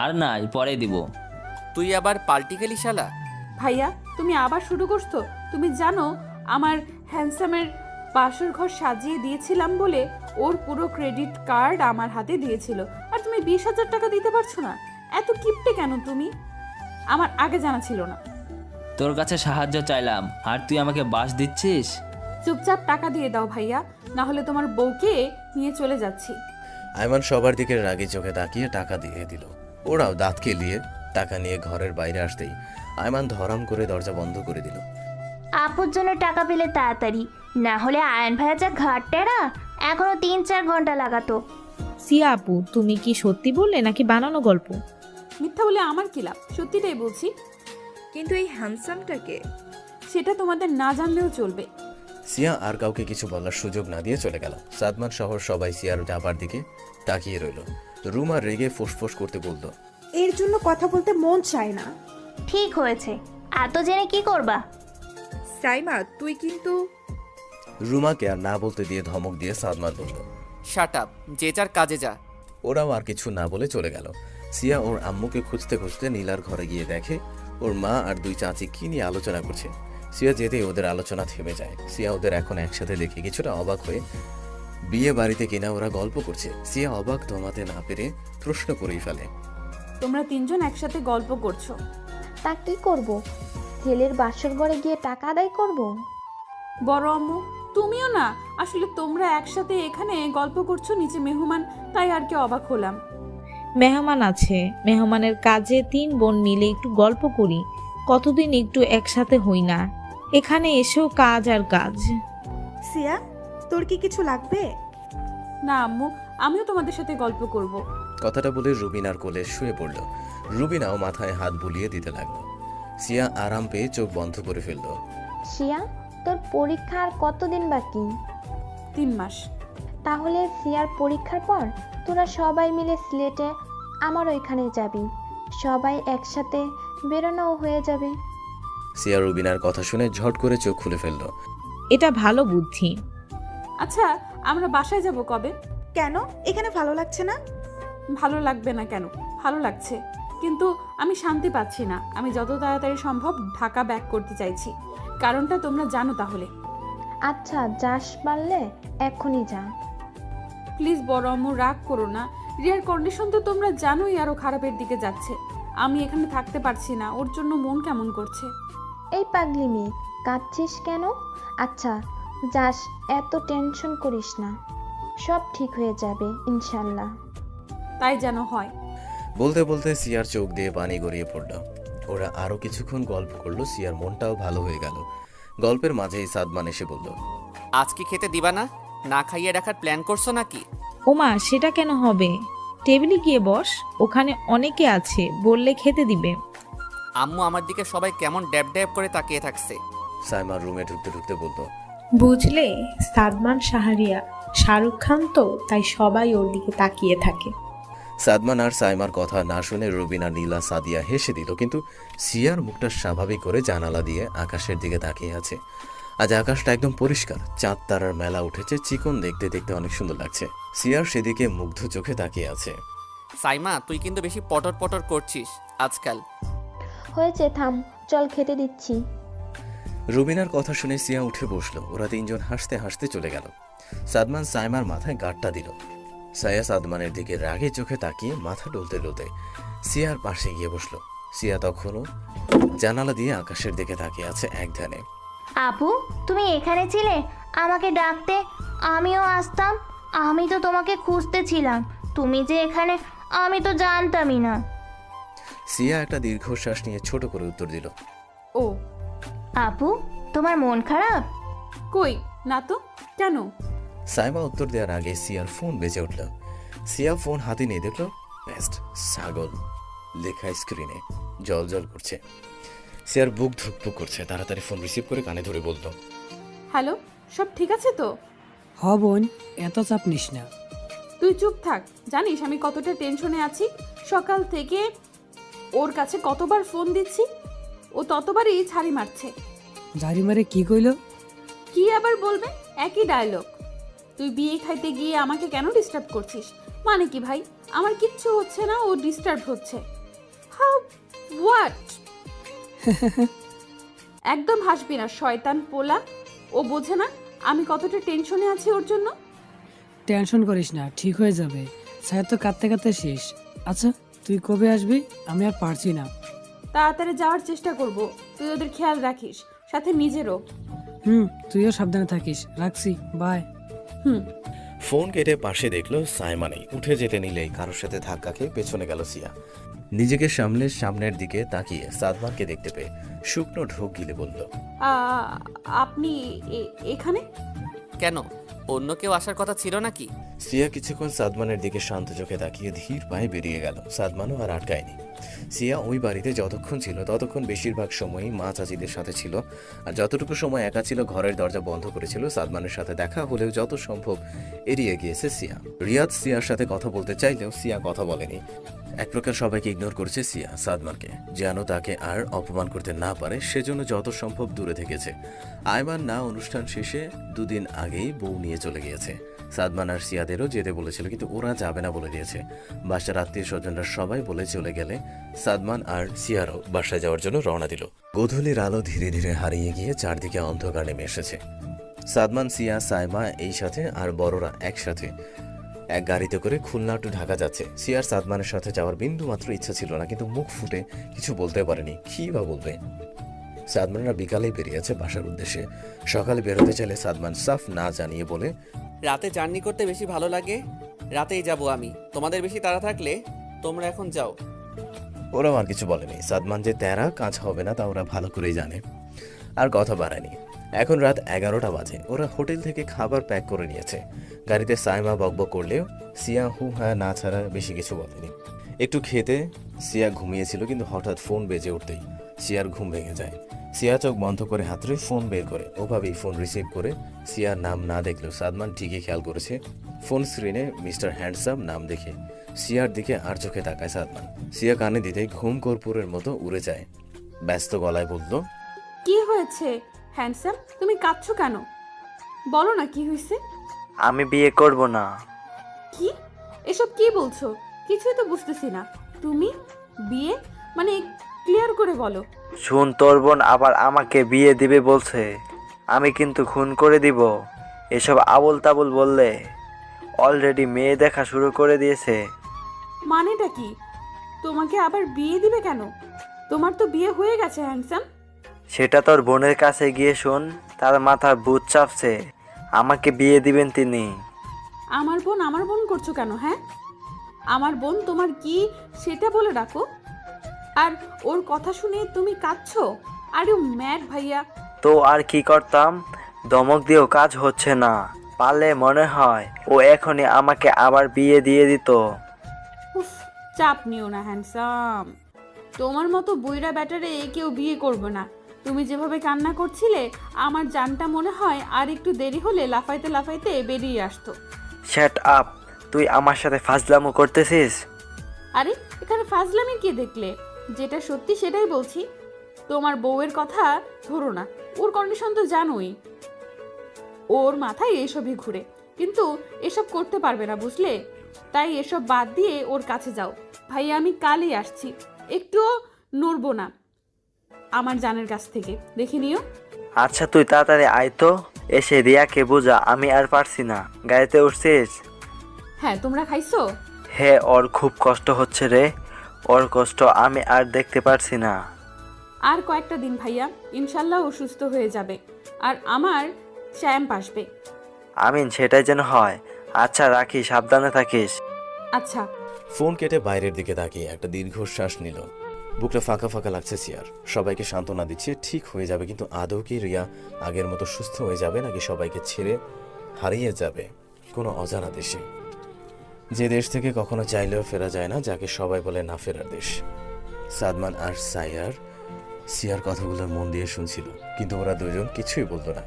আর নাই, পরে দিব। তুই আবার পাল্টি গেলি শালা। ভাইয়া তুমি আবার শুরু করছো। তুমি জানো আমার হ্যান্ডসামের বাসর ঘর সাজিয়ে দিয়েছিলাম বলে ওর পুরো ক্রেডিট কার্ড আমার হাতে দিয়েছিল, আর তুমি 20,000 টাকা দিতে পারছো না? এত কিপটে কেন তুমি? আমার আগে জানা ছিল না। তোর কাছে সাহায্য চাইলাম আর তুই আমাকে বাস দিচ্ছিস? চুপচাপ টাকা দিয়ে দাও ভাইয়া, না হলে তোমার বউকে নিয়ে চলে যাচ্ছি। আয়মান সবার দিকে রাগী চোখে তাকিয়ে টাকা দিয়ে দিল। ওরাও দাঁত কেলিয়ে টাকা নিয়ে ঘরের বাইরে আসতেই আয়মান ধরাম করে দরজা বন্ধ করে দিল। আপুর জন্য টাকা পেলে তাড়াতাড়ি, না হলে আয়ন ভাইয়া যা ঘাট টেরা, এখনো 3-4 ঘন্টা লাগাতো। সিয়া আপু, তুমি কি সত্যি বললে নাকি বানানো গল্প? মিথ্যা বলে আমার কি লাভ, সত্যিটাই বলছি। কিন্তু এই হ্যান্ডসামটাকে সেটা তোমাদের না জানলেও চলবে। সিয়া আর কাউকে কিছু বলার সুযোগ না দিয়ে চলে গেল। সাদমান শহর সবাই সিয়ার যাবার দিকে তাকিয়ে রইল। রুমা রেগে ফোঁস করতে বলল, এর জন্য কথা বলতে মন চায় না। ঠিক হয়েছে, এত জেনে কি করবা? সাইমা তুই কিন্তু। রুমাকে আর না বলতে দিয়ে ধমক দিয়ে সাদমান বলল, শাট আপ, যে যার কাজে যা। ওরাও আর কিছু না বলে চলে গেল। সিয়া ওর আম্মুকে খুঁজতে খুঁজতে নীলার ঘরে গিয়ে দেখে ওর মা আর দুই চাচি কি নিয়ে আলোচনা করছে। সিয়া যেতেই ওদের আলোচনা থেমে যায়। সিয়া ওদের এখন একসাথে দেখে কিছুটা অবাক হয়ে, বিয়ে বাড়িতে কিনা ওরা গল্প করছে। সিয়া অবাক দমাতে না পেরে প্রশ্ন করেই ফেলে, তোমরা 3 জন একসাথে গল্প করছো? তা কি করব? ছেলের বাসর ঘরে গিয়ে টাকা আদায় করব? বড় আম্মু তুমিও না, আসলে তোমরা একসাথে এখানে গল্প করছো, নিচে মেহমান, তাই আর কি অবাক হলাম। মেহমান আছে, মেহমানের কাজে 3 বোন মিলে একটু গল্প করি। কতদিন একটু একসাথে হই না, এখানে এসেও কাজ আর কাজ। সিয়া, তোর কি কিছু লাগবে? না আম্মু, আমিও তোমাদের সাথে গল্প করব। কথাটা বলে রুবিনার কোলে শুয়ে পড়ল। রুবিনাও মাথায় হাত বুলিয়ে দিতে লাগলো। সিয়া আরাম পেয়ে চোখ বন্ধ করে ফেলল। শিয়া, তোর পরীক্ষা আর কতদিন বাকি? 3 মাস। তাহলে সিয়ার পরীক্ষার পর তোরা সবাই মিলে সিলেটে আমার ওইখানে যাবি, সবাই একসাথে বেরোনোও হয়ে যাবে। সিয়া রুবিনার কথা শুনে ঝট করে চোখ খুলে ফেলল। এটা ভালো বুদ্ধি। আচ্ছা আমরা বাসায় যাব কবে? কেন, এখানে ভালো লাগছে না? ভালো লাগবে না কেন, ভালো লাগছে, কিন্তু আমি শান্তি পাচ্ছি না। আমি যত তাড়াতাড়ি সম্ভব ঢাকা ব্যাক করতে চাইছি। কারণটা তোমরা জানো তাহলে? আচ্ছা যাস পারলে এখনই যা। প্লিজ বড় আম্মু রাগ করো না, রিয়ার কন্ডিশন তো তোমরা জানোই আরো খারাপের দিকে যাচ্ছে। আমি এখানে থাকতে পারছি না, ওর জন্য মন কেমন করছে। এই পাগলি মেয়ে, কাঁদছিস কেন? আচ্ছা যাস, এত টেনশন করিস না, সব ঠিক হয়ে যাবে ইনশাল্লাহ। তাই যেন হয়। বলতে বলতে সিয়ার চোখ দিয়ে পানি গড়িয়ে পড়ল। ওরা আরও কিছুক্ষণ গল্প করলো, সিয়ার মনটাও ভালো হয়ে গেল। গল্পের মাঝেই সাদমান এসে বলল, আজ কি খেতে দিবা না? না খাইয়ে রাখার প্ল্যান করছো নাকি? ওমা, সেটা কেন হবে? টেবিলে গিয়ে বস, ওখানে অনেকে আছে, বললে খেতে দিবে। আম্মু আমার দিকে সবাই কেমন ড্যাব ড্যাব করে তাকিয়ে থাকছে। সাইমা রুমে ঢুকতে ঢুকতে বলল, বুঝলে, সাদমান শাহরিয়া শাহরুখ খান তো, তাই সবাই ওর দিকে তাকিয়ে থাকে। সাদমান আর সাইমার কথা না শুনে রুবিনা, নীলা, সাদিয়া হেসে দিল, কিন্তু সিয়ার মুখটা স্বাভাবিক করে জানালা দিয়ে আকাশের দিকে তাকিয়ে আছে। আজ আকাশটা একদম পরিষ্কার, চাঁদ তারার মেলা উঠেছে, চিকন দেখতে দেখতে অনেক সুন্দর লাগছে। সিয়ার সেদিকে মুগ্ধ চোখে তাকিয়ে আছে। সাইমা, তুই কিন্তু বেশি পটর পটর করছিস আজকাল। হয়েছে, থাম, চল খেতে দিচ্ছি। রুবিনার কথা শুনে সিয়া উঠে বসলো। ওরা তিনজন হাসতে হাসতে চলে গেল। সাদমান সাইমার মাথায় গাঁটটা দিল। সায়া সাদমানের দিকে রাগে চোখে তাকিয়ে মাথা ডলতে ডলতে সিয়ার পাশে গিয়ে বসলো। সিয়া তখনও জানালা দিয়ে আকাশের দিকে তাকিয়ে আছে এক ধ্যানে। আপু, তুমি এখানে ছিলে? আমাকে ডাকতে আমিও আসতাম। আমি তো তোমাকে খুঁজতেছিলাম, তুমি যে এখানে আমি তো জানতামই না। সিয়া একটা দীর্ঘশ্বাস নিয়ে ছোট করে উত্তর দিল, ও আপু, তোমার মন খারাপ? কই না তো, কেন? সাইমা উত্তর দেওয়ার আগে সিয়ার ফোন বেজে উঠল। সিয়া ফোন হাতে নিয়ে দেখলো বেস্ট ছাগল লেখা স্ক্রিনে জল জল করছে। সিয়ার বুক ধুকপুক করছে। তাড়াতাড়ি ফোন রিসিভ করে কানে ধরে বলল, হ্যালো, সব ঠিক আছে তো? হ বোন, এত চাপ নিস না। তুই চুপ থাক। জানিস আমি কতটা টেনশনে আছি? সকাল থেকে ওর কাছে কতবার ফোন দিচ্ছি, ও ততবারই ছাড়ি মারছে। জারি মারে কি কইল? কি আবার বলবে, একই ডায়লগ। তুই বিয়ে খাইতে গিয়ে আমাকে কেন ডিস্টার্ব করছিস? মানে কি ভাই, আমার কিচ্ছু হচ্ছে না, ও ডিস্টার্ব হচ্ছে। How what? একদম হাসবি না শয়তান পোলা। ও বোঝে না আমি কতটা টেনশনে আছি ওর জন্য। টেনশন করিস না, ঠিক হয়ে যাবে। স্যার তো কাঁদতে কাঁদতে শেষ। আচ্ছা, তুই কবে আসবি? আমি আর পারছি না। তাড়াতাড়ি যাওয়ার চেষ্টা করব। তুই ওদের খেয়াল রাখিস, সাথে নিজেরও। তুইও সাবধানে থাকিস। রাখছি, বাই। ফোন কেটে পাশে দেখলো সাইমা নেই। উঠে যেতে নিলেই কারোর সাথে ধাক্কা খেয়ে পেছনে গেল সিয়া। নিজেকে সামলে সামনের দিকে তাকিয়ে সাদমানকে দেখতে পেয়ে শুকনো ঢোক গিলে বলল, আপনি এখানে কেন, অন্য কেউ আসার কথা ছিল নাকি? সিয়া কিছুক্ষণ সাদমানের দিকে শান্ত চোখে তাকিয়ে ধীর পায়ে বেরিয়ে গেল। সাদমানও আর আটকায়নি। সিয়া ওই বাড়িতে যতক্ষণ ছিল ততক্ষণ বেশিরভাগ সময়ই মা চাচিদের সাথে ছিল, আর যতটুকু সময় একা ছিল ঘরের দরজা বন্ধ করেছিল। সাদমানের সাথে দেখা হলেও যত সম্ভব এড়িয়ে গিয়েছে সিয়া। রিয়াদ সিয়ার সাথে কথা বলতে চাইলেও সিয়া কথা বলেনি। এক প্রকার সবাইকে ইগনোর করেছে সিয়া সাদমানকে, যেন তাকে আর অপমান করতে না পারে সেজন্য যত সম্ভব দূরে থেকেছে। আয়মান না অনুষ্ঠান শেষে দুদিন আগেই বউ নিয়ে চলে গিয়েছে। সাদমান আর সিয়াদেরও যেতে বলেছিল, কিন্তু ওরা যাবে না বলে দিয়েছে। বাসার আত্মীয় স্বজনরা সবাই বলে চলে গেলে সাদমান আর সিয়ারও বাসায় যাওয়ার জন্য রওনা দিল। গোধূলির আলো ধীরে ধীরে হারিয়ে গিয়ে চারদিকে অন্ধকার নেমে এসেছে। সাদমান, সিয়া, সাইমা এই সাথে আর বড়রা একসাথে এক গাড়িতে করে খুলনা টু ঢাকা যাচ্ছে। সিয়ার সাদমানের সাথে যাওয়ার বিন্দু মাত্র ইচ্ছা ছিল না, কিন্তু মুখ ফুটে কিছু বলতে পারেনি। কি বা বলবে? সাদমানরা বিকালেই বেরিয়েছে বাসার উদ্দেশ্যে। সকালে বেরোতে চাইলে সাদমান সাফ না জানিয়ে বলে, রাতে জার্নি করতে বেশি ভালো লাগে, রাতেই যাব আমি। তোমাদের বেশি তাড়া থাকলে তোমরা এখন যাও। ওরাও আর কিছু বলেনি। সাদমান যে তেরা কাজ হবে না তা ওরা ভালো করেই জানে, আর কথা বাড়ায়নি। এখন রাত 11টা বাজে। ওরা হোটেল থেকে খাবার প্যাক করে নিয়েছে। গাড়িতে সাইমা বকবক করলেও সিয়া হু হ্যাঁ না ছাড়া বেশি কিছু বলেনি। একটু খেতে সিয়া ঘুমিয়েছিল, কিন্তু হঠাৎ ফোন বেজে উঠতেই সিয়ার ঘুম ভেঙে যায়। সিয়া চোখ বন্ধ করে হাতরে ফোন বের করে ওভাবেই ফোন রিসিভ করে সিয়ার নাম না দেখলেও সাদমান ঠিকই খেয়াল করেছে। ফোন স্ক্রিনে মিস্টার হ্যান্ডসাম নাম দেখে সিয়ার দিকে আর চোখে তাকায় সাদমান। সিয়া কানে দিতেই ঘুম কর্পূরের মতো উড়ে যায়। ব্যস্ত গলায় বলল, কি হয়েছে হ্যান্ডসাম? তুমি কাঁদছো কেন? বলো না কি হয়েছে। আমি বিয়ে করব না। কি এসব কি বলছো? কিছুই তো বুঝতেছি না। তুমি বিয়ে মানে ক্লিয়ার করে বলো। শুন, তোর বোন আবার আমাকে বিয়ে দিবে বলছে। আমি কিন্তু খুন করে দিব। এসব আবল তাবল বললে অলরেডি মেয়ে দেখা শুরু করে দিয়েছে। মানেটা কি? তোমাকে আবার বিয়ে দিবে কেন? তোমার তো বিয়ে হয়ে গেছে হ্যান্ডসাম। সেটা তোর বোনের কাছে গিয়ে শোন, তার মাথার ভূত চাপছে, আমাকে বিয়ে দিবেন তিনি। আমার বোন করছো কেন? হ্যাঁ, আমার বোন তোমার কি সেটা বলে রাখো। আর ওর কথা শুনে তুমি কাঁদছো? আর ইউ ম্যাড ভাইয়া? তো আর কি করতাম, ধমক দিয়েও কাজ হচ্ছে না। পারলে মনে হয় ও এখনই আমাকে আবার বিয়ে দিয়ে দিত। উফ, চাপ নিও না হ্যান্ডসাম, তোমার মতো বুইড়া ব্যাটারে কেউ বিয়ে করবে না। তুমি যেভাবে কান্না করছিলে, আমার জানটা মনে হয় আর একটু দেরি হলে লাফাইতে লাফাইতে বেরিয়ে আসতো। শ্যাট আপ, তুই আমার সাথে ফাজলামো করতেছিস? আরে এখানে ফাজলামি কি দেখলে? যেটা সত্যি সেটাই বলছি। তোমার বউয়ের কথা ধরো না, ওর কন্ডিশন তো জানোই। ওর মাথায় এসবই ঘুরে, কিন্তু এসব করতে পারবে না, বুঝলে? তাই এসব বাদ দিয়ে ওর কাছে যাও। ভাই আমি কালই আসছি, একটুও নড়বো না আমার জানের কাছ থেকে, দেখে নিও। আচ্ছা তুই তাড়াতাড়ি আয় তো, এসে রিয়াকে বোঝা আমি আর পারছি না। গাড়িতে উঠছিস? হ্যাঁ, তোমরা খাইছো? হ্যাঁ, ওর খুব কষ্ট হচ্ছে রে, ওর কষ্ট আমি আর দেখতে পারছি না। আর কয়েকটা দিন ভাইয়া, ইনশাল্লাহ ও সুস্থ হয়ে যাবে, আর আমার শ্যাম্প আসবে। আমিন, সেটাই যেন হয়। আচ্ছা রাখি, সাবধানে থাকিস। আচ্ছা। ফোন কেটে বাইরের দিকে তাকিয়ে একটা দীর্ঘশ্বাস নিল। বুকটা ফাঁকা ফাঁকা লাগছে সিয়ার। সবাইকে সান্ত্বনা দিচ্ছে ঠিক হয়ে যাবে, কিন্তু আদৌ কি রিয়া আগের মতো সুস্থ হয়ে যাবে, নাকি সবাইকে ছেড়ে হারিয়ে যাবে কোনো অজানা দেশে, যে দেশ থেকে কখনো চাইলেও ফেরা যায় না, যাকে সবাই বলে না ফেরার দেশ। সাদমান আর সিয়ার কথাগুলো মন দিয়ে শুনছিল, কিন্তু ওরা দুজন কিছুই বলতো না।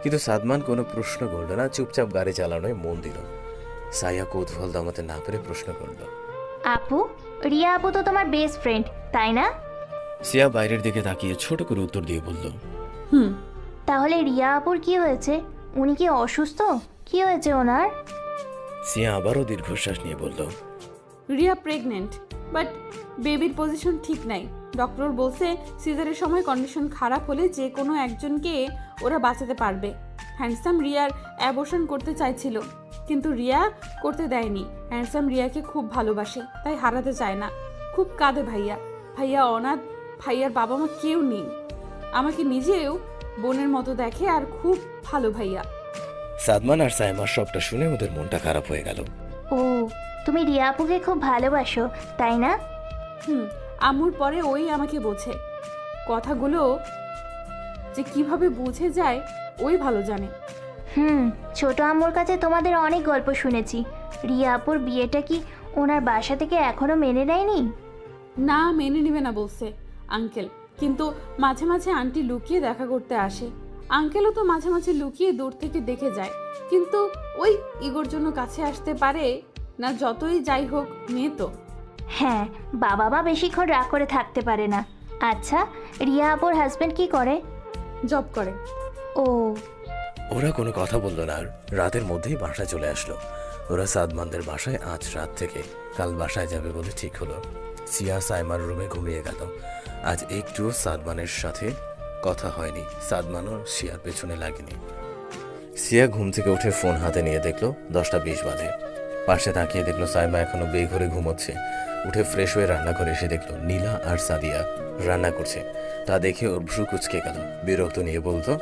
কিন্তু সাদমান কোনো প্রশ্ন করল না, চুপচাপ গাড়ি চালানোয় মন দিল। সাইয়া কৌতূহল দমাতে না পেরে প্রশ্ন করল, আপু, রিয়া আপু তো তোমার বেস্ট ফ্রেন্ড, তাই না? সিয়া বাইরের দিকে তাকিয়ে ছোট করে উত্তর দিয়ে বলল, তাহলে রিয়া আপুর কি হয়েছে? উনি কি অসুস্থ? কি হয়েছে ওনার? সিয়া আবারও দীর্ঘশ্বাস নিয়ে বলল, রিয়া প্রেগনেন্ট, বাট বেবির পজিশন ঠিক নাই। ডক্টর বলছে সিজারের সময় কন্ডিশন খারাপ হলে যে কোনো একজনকে ওরা বাঁচাতে পারবে। হ্যান্ডসাম রিয়ার অ্যাবর্শন করতে চাইছিল, কিন্তু রিয়া করতে দেয়নি। হ্যান্ডসাম রিয়াকে খুব ভালোবাসে, তাই হারাতে চায় না। খুব কাঁদে ভাইয়া অনাথ, ভাইয়ার বাবা মা কেউ নেই। আমাকে নিজেও বোনের মতো দেখে, আর খুব ভালো ভাইয়া। সাদমান আর সাইমার সবটা শুনে ওদের মনটা খারাপ হয়ে গেল। ও, তুমি রিয়া আপুকে খুব ভালোবাসো, তাই না? আম্মুর পরে ওই আমাকে বোঝে। কথাগুলো যে কিভাবে বুঝে যায় ওই ভালো জানে। ছোট আম্মুর কাছে তোমাদের অনেক গল্প শুনেছি। রিয়া আপুর বিয়েটা কি ওনার বাসা থেকে এখনো মেনে নেয়নি? না, মেনে নেবে না বলছে আঙ্কেল, কিন্তু মাঝে মাঝে আন্টি লুকিয়ে দেখা করতে আসে। আঙ্কেলও তো মাঝে মাঝে লুকিয়ে দূর থেকে দেখে যায়, কিন্তু ওই ইগোর জন্য কাছে আসতে পারে না। যতই যাই হোক, মেয়ে তো। হ্যাঁ, বাবা মা বেশিক্ষণ রাগ করে থাকতে পারে না। আচ্ছা, রিয়া আপুর হাজবেন্ড কি করে? জব করে। ও। ওরা কোনো কথা বললো না, আর রাতের মধ্যেই বাসায় চলে আসলো। ওরা সাদমানদের বাসায় আজ রাত থেকে কাল বাসায় যাবে বলে ঠিক হলো। সিয়া সাইমার রুমে ঘুমিয়ে গেল। আজ একটু সাদমানের সাথে কথা হয়নি, সাদমানও সিয়ার পেছনে লাগেনি। সিয়া ঘুম থেকে উঠে ফোন হাতে নিয়ে দেখলো 10:20 বাজে। পাশে তাকিয়ে দেখলো সাইমা এখনো বেঘরে ঘুমোচ্ছে। উঠে ফ্রেশ হয়ে রান্নাঘরে এসে দেখলো নীলা আর সাদিয়া রান্না করছে। তা দেখে ওর ভ্রু কুচকে গেল। বিরক্ত নিয়ে বলতো,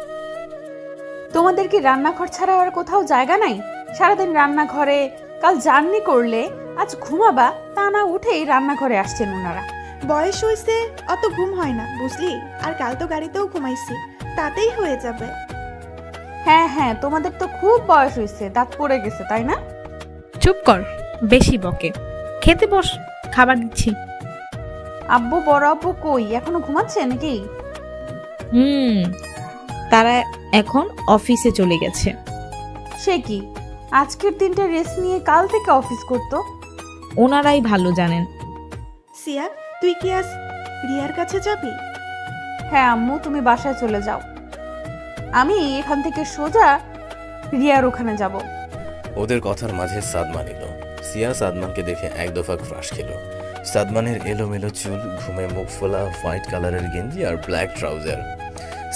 তোমাদের কি রান্নাঘর ছাড়া আর কোথাও জায়গা নাই? সারাদিন রান্নাঘরে, কাল জার্নি করলে আজ ঘুমাবা, তা না উঠেই রান্নাঘরে আসছেন ওনারা। বয়স হয়েছে, অত ঘুম হয় না বুঝলি, আর কাল তো গাড়িতেও ঘুমাইছি, তাতেই হয়ে যাবে। হ্যাঁ, তোমাদের তো খুব বয়স হয়েছে, দাঁত পড়ে গেছে, তাই না? চুপ কর, বেশি বকে। খেতে বস, খাবার দিচ্ছি। আব্বু বড় আব্বু কই, এখনো ঘুমাচ্ছে নাকি? তারা এখন অফিসে চলে গেছে। সে কি, আজকের দিনটা রেস্ট নিয়ে কাল থেকে অফিস করতো? ওনারাই ভালো জানেন। সিয়া, তুই কি আজ রিয়ার কাছে যাবি? হ্যাঁ আম্মু, তুমি বাসায় চলে যাও, আমি এখান থেকে সোজা রিয়ার ওখানে যাব। ওদের কথার মাঝে সাদমান এলো। সিয়া সাদমানকে দেখে এক দফা ক্রাশ খেল। সাদমানের এলোমেলো চুল, ঘুমে মুখ ফোলা, হোয়াইট কালারের গেঞ্জি আর ব্ল্যাক ট্রাউজার।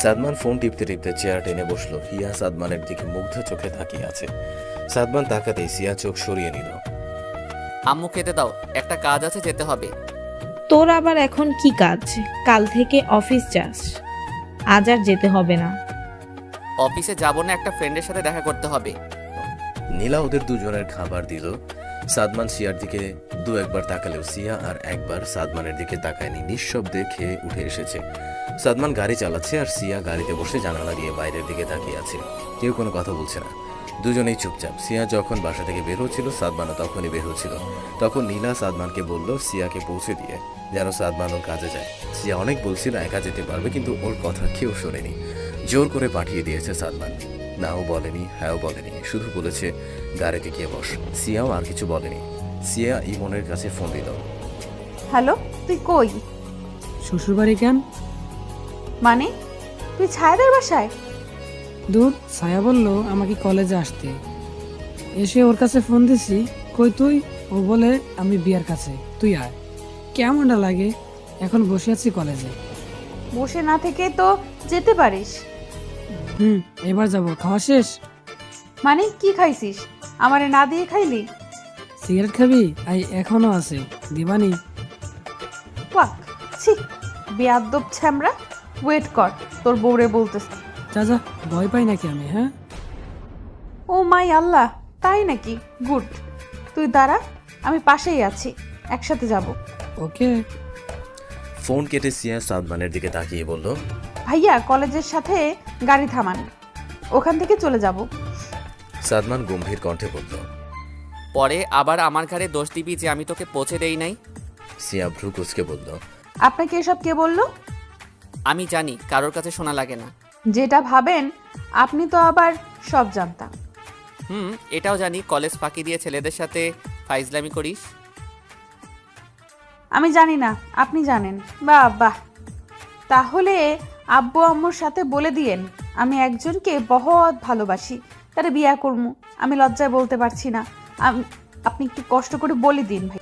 সাদমান ফোন টিপতে টিপতে চেয়ার টেনে বসলো। হিয়া সাদমানের দিকে মুগ্ধ চোখে তাকিয়ে আছে। সাদমান তাকাতেই সিয়া চোখ সরিয়ে নিল। আম্মু খেতে দাও, একটা কাজ আছে, যেতে হবে। তোর আবার এখন কি কাজ? কাল থেকে অফিস যাস, আজ আর যেতে হবে না। অফিসে যাব না, একটা ফ্রেন্ডের সাথে দেখা করতে হবে। নীলা ওদের দুজনের খাবার দিল। সাদমান সিয়ার দিকে দু একবার তাকালেও সিয়া আর একবার সাদমানের দিকে তাকায়নি, নিঃশব্দে খেয়ে উঠে এসেছে। সাদমান গাড়ি চালাচ্ছে আর সিয়া গাড়িতে বসে জানালা দিয়ে বাইরের দিকে তাকিয়ে আছে। কেউ কোনো কথা বলছে না, দুজনেই চুপচাপ। সিয়া যখন বাসা থেকে বের হচ্ছিল, সাদমানও তখনই বের হচ্ছিল। তখন নীলা সাদমানকে বলল সিয়াকে পৌঁছে দিয়ে যেন সাদমান ওর কাজে যায়। সিয়া অনেক বলছিল একা যেতে পারবে, কিন্তু ওর কথা কেউ শোনেনি। জোর করে পাঠিয়ে দিয়েছে সাদমান। নাও বলেনি, হ্যাঁও বলেনি, শুধু বলেছে গাড়িতে গিয়ে বস। সিয়াও আর কিছু বলেনি। সিয়া ইমনের কাছে ফোন দিল। হ্যালো, তুই কই? শ্বশুরবাড়ি কেন? মানে তুই ছায়াদের বাসায়? দূর, ছায়া বলল আমাকে কলেজে আসতে। এসে ওর কাছে ফোন দিছি, কই তুই? ও বলে আমি বিয়ার কাছে, তুই আয়। কেমনটা লাগে? এখন বসে আছি কলেজে। বসে না থেকে তো যেতে পারিস। এবার যাব। খাওয়া শেষ? মানে কি খাইছিস? আমারে না দিয়ে খাইলি? সিগারেট খাবি? আই এখনো আছে, দিবানি? ওয়াক, ছি, বেয়াদ্দব ছ্যামরা। ওয়েট কর, তোর বউরে বলতেছে। যা যা, ভয় পাই নাকি আমি? হ্যাঁ। ও মাই আল্লাহ, তাই নাকি? গুড, তুই দাঁড়া, আমি পাশেই আছি, একসাথে যাব। ওকে। ফোন কেটে সিয়া সাদমানের দিকে তাকিয়ে বলল, ভাইয়া কলেজের সাথে গাড়ি থামান, ওখান থেকে চলে যাব। সাদমান গম্ভীর কণ্ঠে বলল। পরে আবার আমার ঘাড়ে দোষ দিবি যে আমি তোকে পৌঁছে দেই নাই। সিয়া ভ্রু কুচকে বলল, আপনাকে এসব কে বললো? আমি জানি, কারোর কাছে শোনা লাগে না। যেটা ভাবেন আপনি তো আবার সব জানতা। এটাও জানি কলেজ ফাঁকি দিয়ে ছেলেদের সাথে ফাইজলামি করিস। আমি জানি না, আপনি জানেন। বাহ বাহ, তাহলে আব্বু আম্মুর সাথে বলে দিয়েন আমি একজনকে বহুত ভালোবাসি, তারে বিয়া করবো। আমি লজ্জায় বলতে পারছি না, আপনি একটু কষ্ট করে বলে দিন ভাই।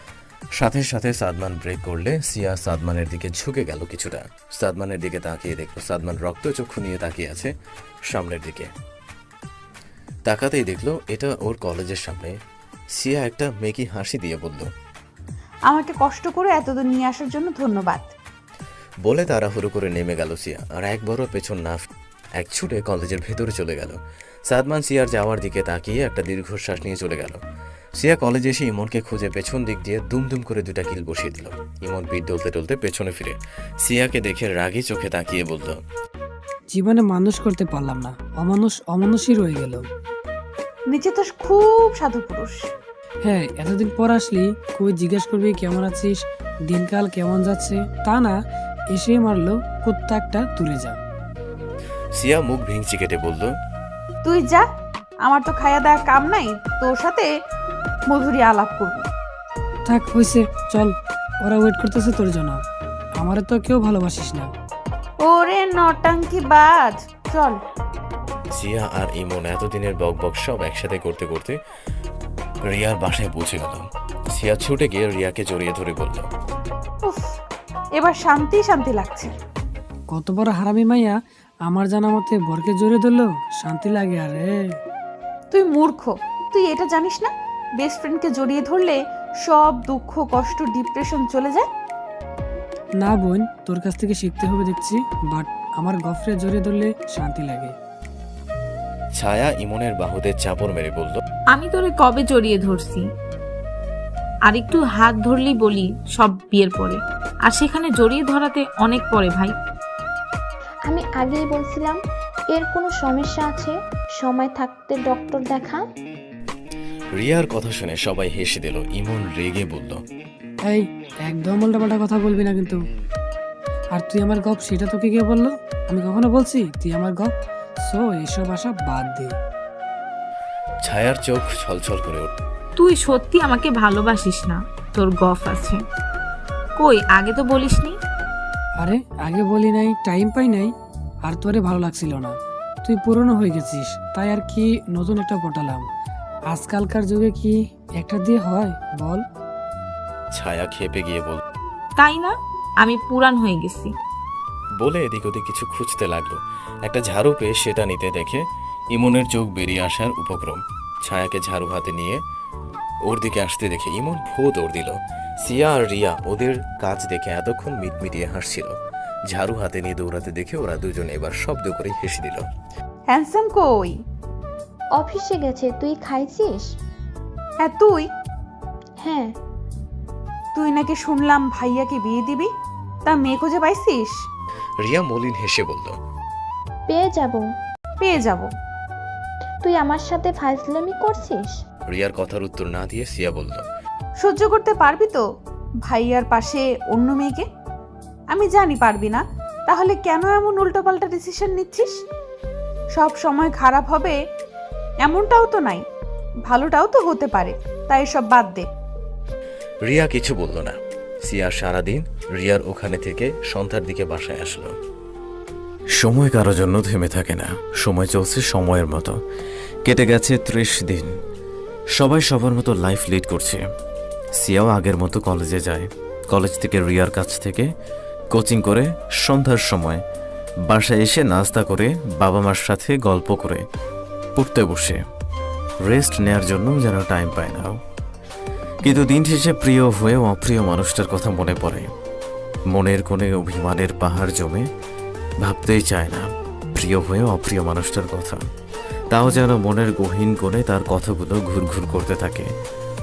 সাথে সাথে সাদমান ব্রেক করলে সিয়া সাদমানের দিকে ঝুঁকে গেল কিছুটা। সাদমানের দিকে তাকিয়ে দেখলো সাদমান রক্তচক্ষু নিয়ে তাকিয়ে আছে সামনের দিকে। তাকাতেই দেখলো এটা ওর কলেজের সামনে। সিয়া একটা মেকি হাসি দিয়ে বলল, আমাকে কষ্ট করে এতদূর নিয়ে আসার জন্য ধন্যবাদ। বলে তাড়াহুড়ো করে নেমে গেল সিয়া, আর একবারও পেছন না এক ছুটে কলেজের ভেতরে চলে গেল। সাদমান সিয়ার যাওয়ার দিকে তাকিয়ে একটা দীর্ঘশ্বাস নিয়ে চলে গেল। সিয়া কলেজে এসে ইমনকে খুঁজে পেছন দিক দিয়ে দুমদুম করে দুটা কিল বসিয়ে দিল। ইমন পিঠ ডলতে ডলতে পেছনে ফিরে সিয়াকে দেখে রাগী চোখে তাকিয়ে বলল, জীবনে মানুষ করতে পারলাম না, অমানুষই রয়ে গেল। নিচে তো খুব সাধু পুরুষ। হ্যাঁ, এতদিন পর আসলি, কই জিজ্ঞেস করবি কেমন আছিস, দিনকাল কেমন যাচ্ছে, তা না এসে মারলো কুত্তা একটা, তুলে যা। সিয়া মুখ ভেঙচি কেটে বলল, তুই যা, আমার তো খায়া দেওয়া কাম নাই, তোর সাথে মধুরী আলাপ করব। থাক, হয়েছে, চল, ওরা ওয়েট করতেছে তোর জন্য। আমারে তো কেউ ভালোবাসিস না। ওরে নটাঙ্কি বাজ, চল। সিয়া আর ইমন এতদিনের বকবক সব একসাথে করতে করতে রিয়ার বাসায় পৌঁছে গেল। সিয়া ছুটে গিয়ে রিয়াকে জড়িয়ে ধরে বলল, উফ, এবার শান্তি শান্তি লাগছে। কত বড় হারামি মাইয়া, আমার জানা মতে বরকে জড়িয়ে ধরলো, শান্তি লাগে। আরে তুই মূর্খ, তুই এটা জানিস না বেস্ট ফ্রেন্ডকে জড়িয়ে ধরলে সব দুঃখ কষ্ট ডিপ্রেশন চলে যায়? না বোন, তোর কাছ থেকে শিখতে হবে দেখছি, বাট আমার গফরে জড়িয়ে ধরলে শান্তি লাগে। ছায়া ইমনের বাহুতে চাপড় মেরে বলল, আমি তোরে কবে জড়িয়ে ধরছি? আর একটু হাত ধরলি বলি সব বিয়ের পরে, আর সেখানে জড়িয়ে ধরাতে অনেক পরে ভাই। আমি আগেই বলছিলাম এর কোনো সমস্যা আছে, সময় থাকতে ডক্টর দেখা। রিয়ার কথা শুনে সবাই হেসে দিল। ইমন রেগে বলল, এই একদম উল্টাপাল্টা কথা বলবি না কিন্তু। আর তুই আমার গপ, সেটা তোকে কে বললো? আমি কখনো বলছি তুই আমার গপ? সো এইসব আশা বাদ দে। ছায়ার চোখ ছলছল করে উঠল। তুই সত্যি আমাকে ভালোবাসিস না? তোর গফ আছে? কই, আগে তো বলিসনি। আরে আগে বলি নাই, টাইম পাই নাই, আর তোরে ভালো লাগছিল না। তুই পুরনো হয়ে গেছিস, তাই আর কি নতুন একটা পটালাম। আজকালকার যুগে কি একটা দিয়ে হয় বল? ছায়া খেপে গিয়ে বল, তাই না? আমি পুরান হয়ে গেছি। বলে এদিক ওদিক কিছু খুঁজতে লাগলো। একটা ঝাড়ু পেয়ে সেটা নিতে দেখে ইমনের চোখ বেরিয়ে আসার উপক্রম। ছায়াকে ঝাড়ু হাতে নিয়ে ওর দিকে আসতে দেখে ইমন ফো দৌড় দিল। সিয়া আর রিয়া ওদের কাজ দেখে এতক্ষণ মিটমিটিয়ে হাসছিল। ঝাড়ু হাতে নিয়ে দৌড়াতে দেখে ওরা দুজন এবার শব্দ করে হেসে দিল। হ্যান্ডসাম কই? অফিসে গেছে। তুই খাইছিস? হ্যাঁ তুই? হ্যাঁ। তুই নাকি শুনলাম ভাইয়াকে বিয়ে দিবি, তা মেয়ে খুঁজে পাইছিস? রিয়া মলিন হেসে বলল, পেয়ে যাব। পেয়ে যাব। তুই আমার সাথে ফাইজলামি করছিস? রিয়ার কথার উত্তর না দিয়ে সিয়া বলল, সহ্য করতে পারবি তো ভাইয়ার পাশে অন্য মেয়েকে? আমি জানি পারবি না, তাহলে কেন এমন উল্টোপাল্টা ডিসিশন নিচ্ছিস? সব সময় খারাপ হবে এমনটাও তো নাই, ভালোটাও তো হতে পারে, তাই সব বাদ দে। রিয়া কিছু বলল না। সিয়া সারাদিন রিয়ার ওখানে থেকে সন্ধ্যার দিকে বাসায় আসলো। সময় কারোর জন্য থেমে থাকে না, সময় চলছে সময়ের মতো। কেটে গেছে 30 দিন। সবাই সবার মতো লাইফ লিড করছে। সিয়াও আগের মতো কলেজে যায়। কলেজ থেকে রিয়ার কাছ থেকে কোচিং করে সন্ধ্যার সময় বাসায় এসে নাস্তা করে বাবা মার সাথে গল্প করে পড়তে বসে রেস্ট নেয়ার জন্য যেন টাইম পায় না। কিন্তু দিন শেষে প্রিয় হয়েও অপ্রিয় মানুষটার কথা মনে পড়ে। মনের কোণে অভিমানের পাহাড় জমে ভাবতেই চায় না প্রিয় হয়েও অপ্রিয় মানুষটার কথা। তাও যেন মনের গহীন কোণে তার কথাগুলো ঘুরঘুর করতে থাকে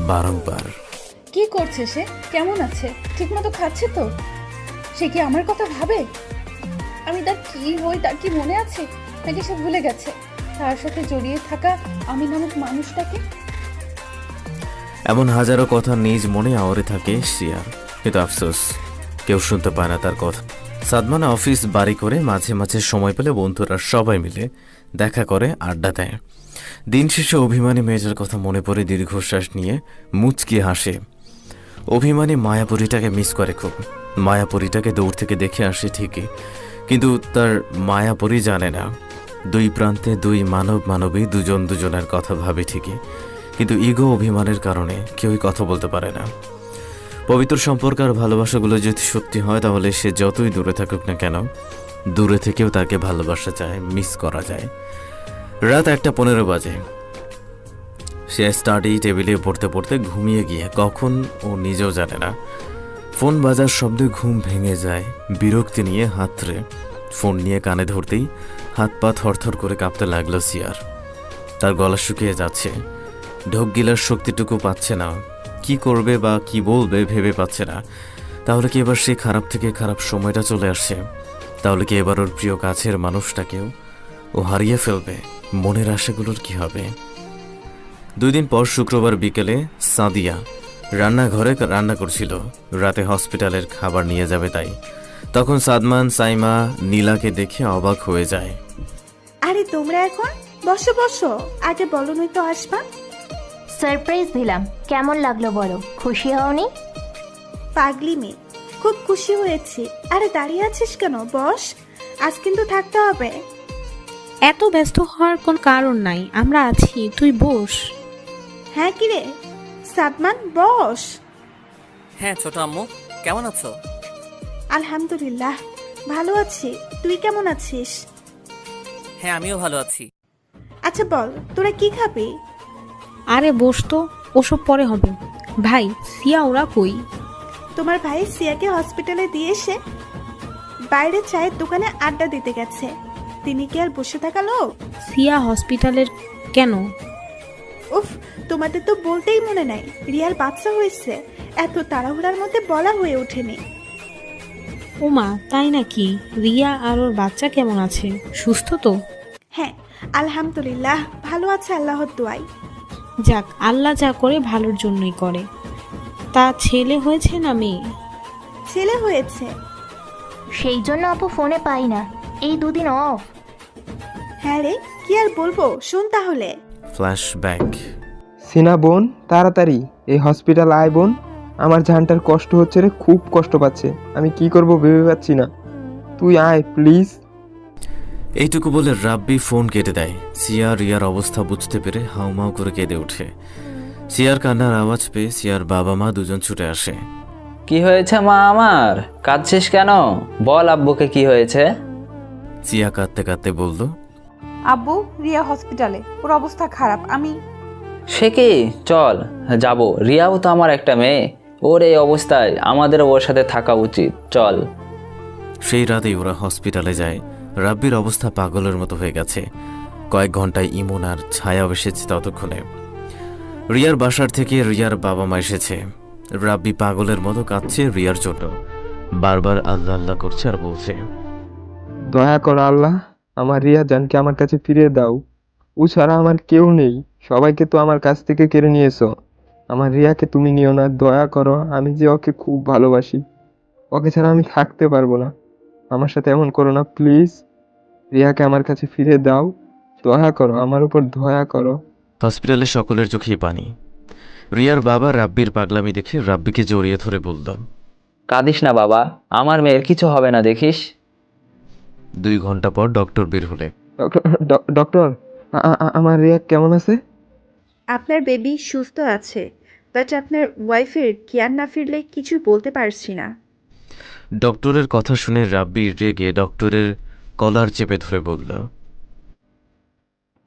বারংবার। কি করছে সে? কেমন আছে? ঠিকমতো খাচ্ছে তো? সে কি আমার কথা ভাবে? আমি তার কি হই তার কি মনে আছে, নাকি সে ভুলে গেছে তার সাথে জড়িয়ে থাকা আমি নামক মানুষটাকে? এমন হাজারো কথা নিজ মনে আওড়ে থাকে সিয়ার, কিন্তু আফসোস কেউ শুনতে পায় না তার কথা। সাদমান অফিস বাড়ি করে মাঝে মাঝে সময় পেলে বন্ধুরা সবাই মিলে দেখা করে, আড্ডা দেয়। দিন শেষে অভিমানী মেয়েটার কথা মনে পড়ে দীর্ঘশ্বাস নিয়ে মুচকি হাসে। অভিমানী মায়াপুরীটাকে মিস করে খুব। মায়াপুরীটাকে দূর থেকে দেখে আসে ঠিকই, কিন্তু তার মায়াপুরী জানে না দুই প্রান্তে দুই মানবী দুজন দুজনের কথা ভাবে ঠিকই, কিন্তু ইগো অভিমানের কারণে কেউই কথা বলতে পারে না। পবিত্র সম্পর্ক আর ভালোবাসাগুলো যদি সত্যি হয় তাহলে সে যতই দূরে থাকুক না কেন, দূরে থেকেও তাকে ভালোবাসা যায়, মিস করা যায়। রাত 1:15 বাজে। সে স্টাডি টেবিলে পড়তে পড়তে ঘুমিয়ে গিয়ে কখন ও নিজেও জানে না। ফোন বাজার শব্দে ঘুম ভেঙে যায়। বিরক্তি নিয়ে হাতরে ফোন নিয়ে কানে ধরতেই হাত পা থরথর করে কাঁপতে লাগলো সিয়ার। তার গলা শুকিয়ে যাচ্ছে, ঢোক গিলার শক্তিটুকু পাচ্ছে না। কি করবে বা কি বলবে ভেবে পাচ্ছে না। তাহলে কি এবার সে খারাপ থেকে খারাপ সময়টা চলে আসছে? তাহলে কি এবার ওর প্রিয় কাছের মানুষটাকেও ও হারিয়ে ফেলবে? মনের আশাগুলোর কি হবে? 2 দিন পর শুক্রবার বিকেলে সাদিয়া রান্নাঘরে রান্না করছিল, রাতে হসপিটালের খাবার নিয়ে যাবে তাই। তখন সাদমান সাইমা নীলাকে দেখে অবাক হয়ে যায়। আরে তোমরা এখন বসো বসো, আগে বলো নই তো আসবা। সারপ্রাইজ দিলাম, কেমন লাগলো বলো? খুশি হওনি? পাগলি মেয়ে, খুব খুশি হয়েছি। আরে দাঁড়িয়ে আছিস কেন? বস, আজ কিন্তু থাকতে হবে। এত ব্যস্ত হওয়ার কোন কারণ নাই, আমরা আছি, তুই বস। হ্যাঁ কিরে সাদমান, বস। হ্যাঁ ছোট আম্মু, কেমন আছো? আলহামদুলিল্লাহ ভালো আছি, তুই কেমন আছিস? হ্যাঁ আমিও ভালো আছি। আচ্ছা বল, তোরা কি খাবি? আরে বস তো, ওসব পরে হবে। ভাই সিয়া ওরা কই? তোমার ভাই সিয়াকে হসপিটালে দিয়ে এসে বাইরে চায়ের দোকানে আড্ডা দিতে গেছে। তিনি কি আর বসে থাকা লোক? সিয়া হসপিটালের কেন? উফ, তোমাদের তো বলতেই মনে নাই রিয়ার বাচ্চা হয়েছে। এত তাড়াহুড়ার মধ্যে বলা হয়ে ওঠেনি। ওমা তাই নাকি? রিয়া আর ওর বাচ্চা কেমন আছে? সুস্থ তো? হ্যাঁ আলহামদুলিল্লাহ ভালো আছে আল্লাহর দোয়ায়। যাক, আল্লাহ যা করে ভালোর জন্যই করে। তা ছেলে হয়েছে না মেয়ে? ছেলে হয়েছে। সেই জন্য আপু ফোনে পাই না, এই 2 দিন অফ। হ্যাঁ রে, কি আর বলবো, শোন তাহলে। ফ্ল্যাশব্যাক। সিনা বোন, তাড়াতাড়ি এই হসপিটাল আয় বোন। আমার জানটার কষ্ট হচ্ছে রে, খুব কষ্ট পাচ্ছে। আমি কি করব ভেবে পাচ্ছি না, তুই আয় প্লিজ। এইটুকু বলে রাব্বি ফোন কেটে দেয়। সিয়া রিয়ার অবস্থা বুঝতে পেরে হাউমাউ করে কেঁদে ওঠে। সিয়ার কান্নার আওয়াজ পেয়ে সিয়ার বাবা মা দুজন ছুটে আসে। কি হয়েছে মা আমার? কাঁদছিস কেন? বল আব্বুকে কি হয়েছে? সিয়া কাঁদতে কাঁদতে বলল, আব্বু রিয়া হসপিটালে, ওর অবস্থা খারাপ। আমি সে কি? চল যাব, রিয়াও তো আমার একটা মেয়ে, ওর এই অবস্থায় আমাদের ওর সাথে থাকা উচিত, চল। সেই রাতেই ওরা হসপিটালে যায়। রাব্বির অবস্থা পাগলের মতো হয়ে গেছে। কয়েক ঘন্টায় ইমন আর ছায়াও এসেছে। ততক্ষণে রিয়ার বাসার থেকে রিয়ার বাবা মা এসেছে। রাব্বি পাগলের মতো কাঁদছে রিয়ার জন্য, বারবার আল্লাহ আল্লাহ করছে আর বলছে, দয়া করো আল্লাহ, আমার রিয়া জানকে আমার কাছে ফিরিয়ে দাও। ও ছাড়া আমার কেউ নেই, সবাইকে তো আমার কাছ থেকে কেড়ে নিয়েছো। আমার রিয়াকে তুমি নিও না, দয়া করো। আমি যে ওকে খুব ভালোবাসি, ওকে ছাড়া আমি থাকতে পারবো না। আমার সাথে এমন করো না প্লিজ। রিয়াকে আমার কাছে ফিরিয়ে দাও, দয়া করো, আমার উপর দয়া করো। হসপিটালে সকলের চোখেই পানি। রিয়ার বাবা রাব্বির পাগলামি দেখে রাব্বিকে জড়িয়ে ধরে বলল, কাঁদিস না বাবা, আমার মেয়ের কিছু হবে না, দেখিস। 2 ঘন্টা পর ডক্টর বের হলে, ডক্টর, আমার রিয়া কেমন আছে? আপনার বেবি সুস্থ আছে, বাট আপনার ওয়াইফের কেয়ার না ফিরলে কিছু বলতে পারছি না। ডক্টরের কথা শুনে রাব্বি রেগে ডক্টরের কলার চেপে ধরে বলল,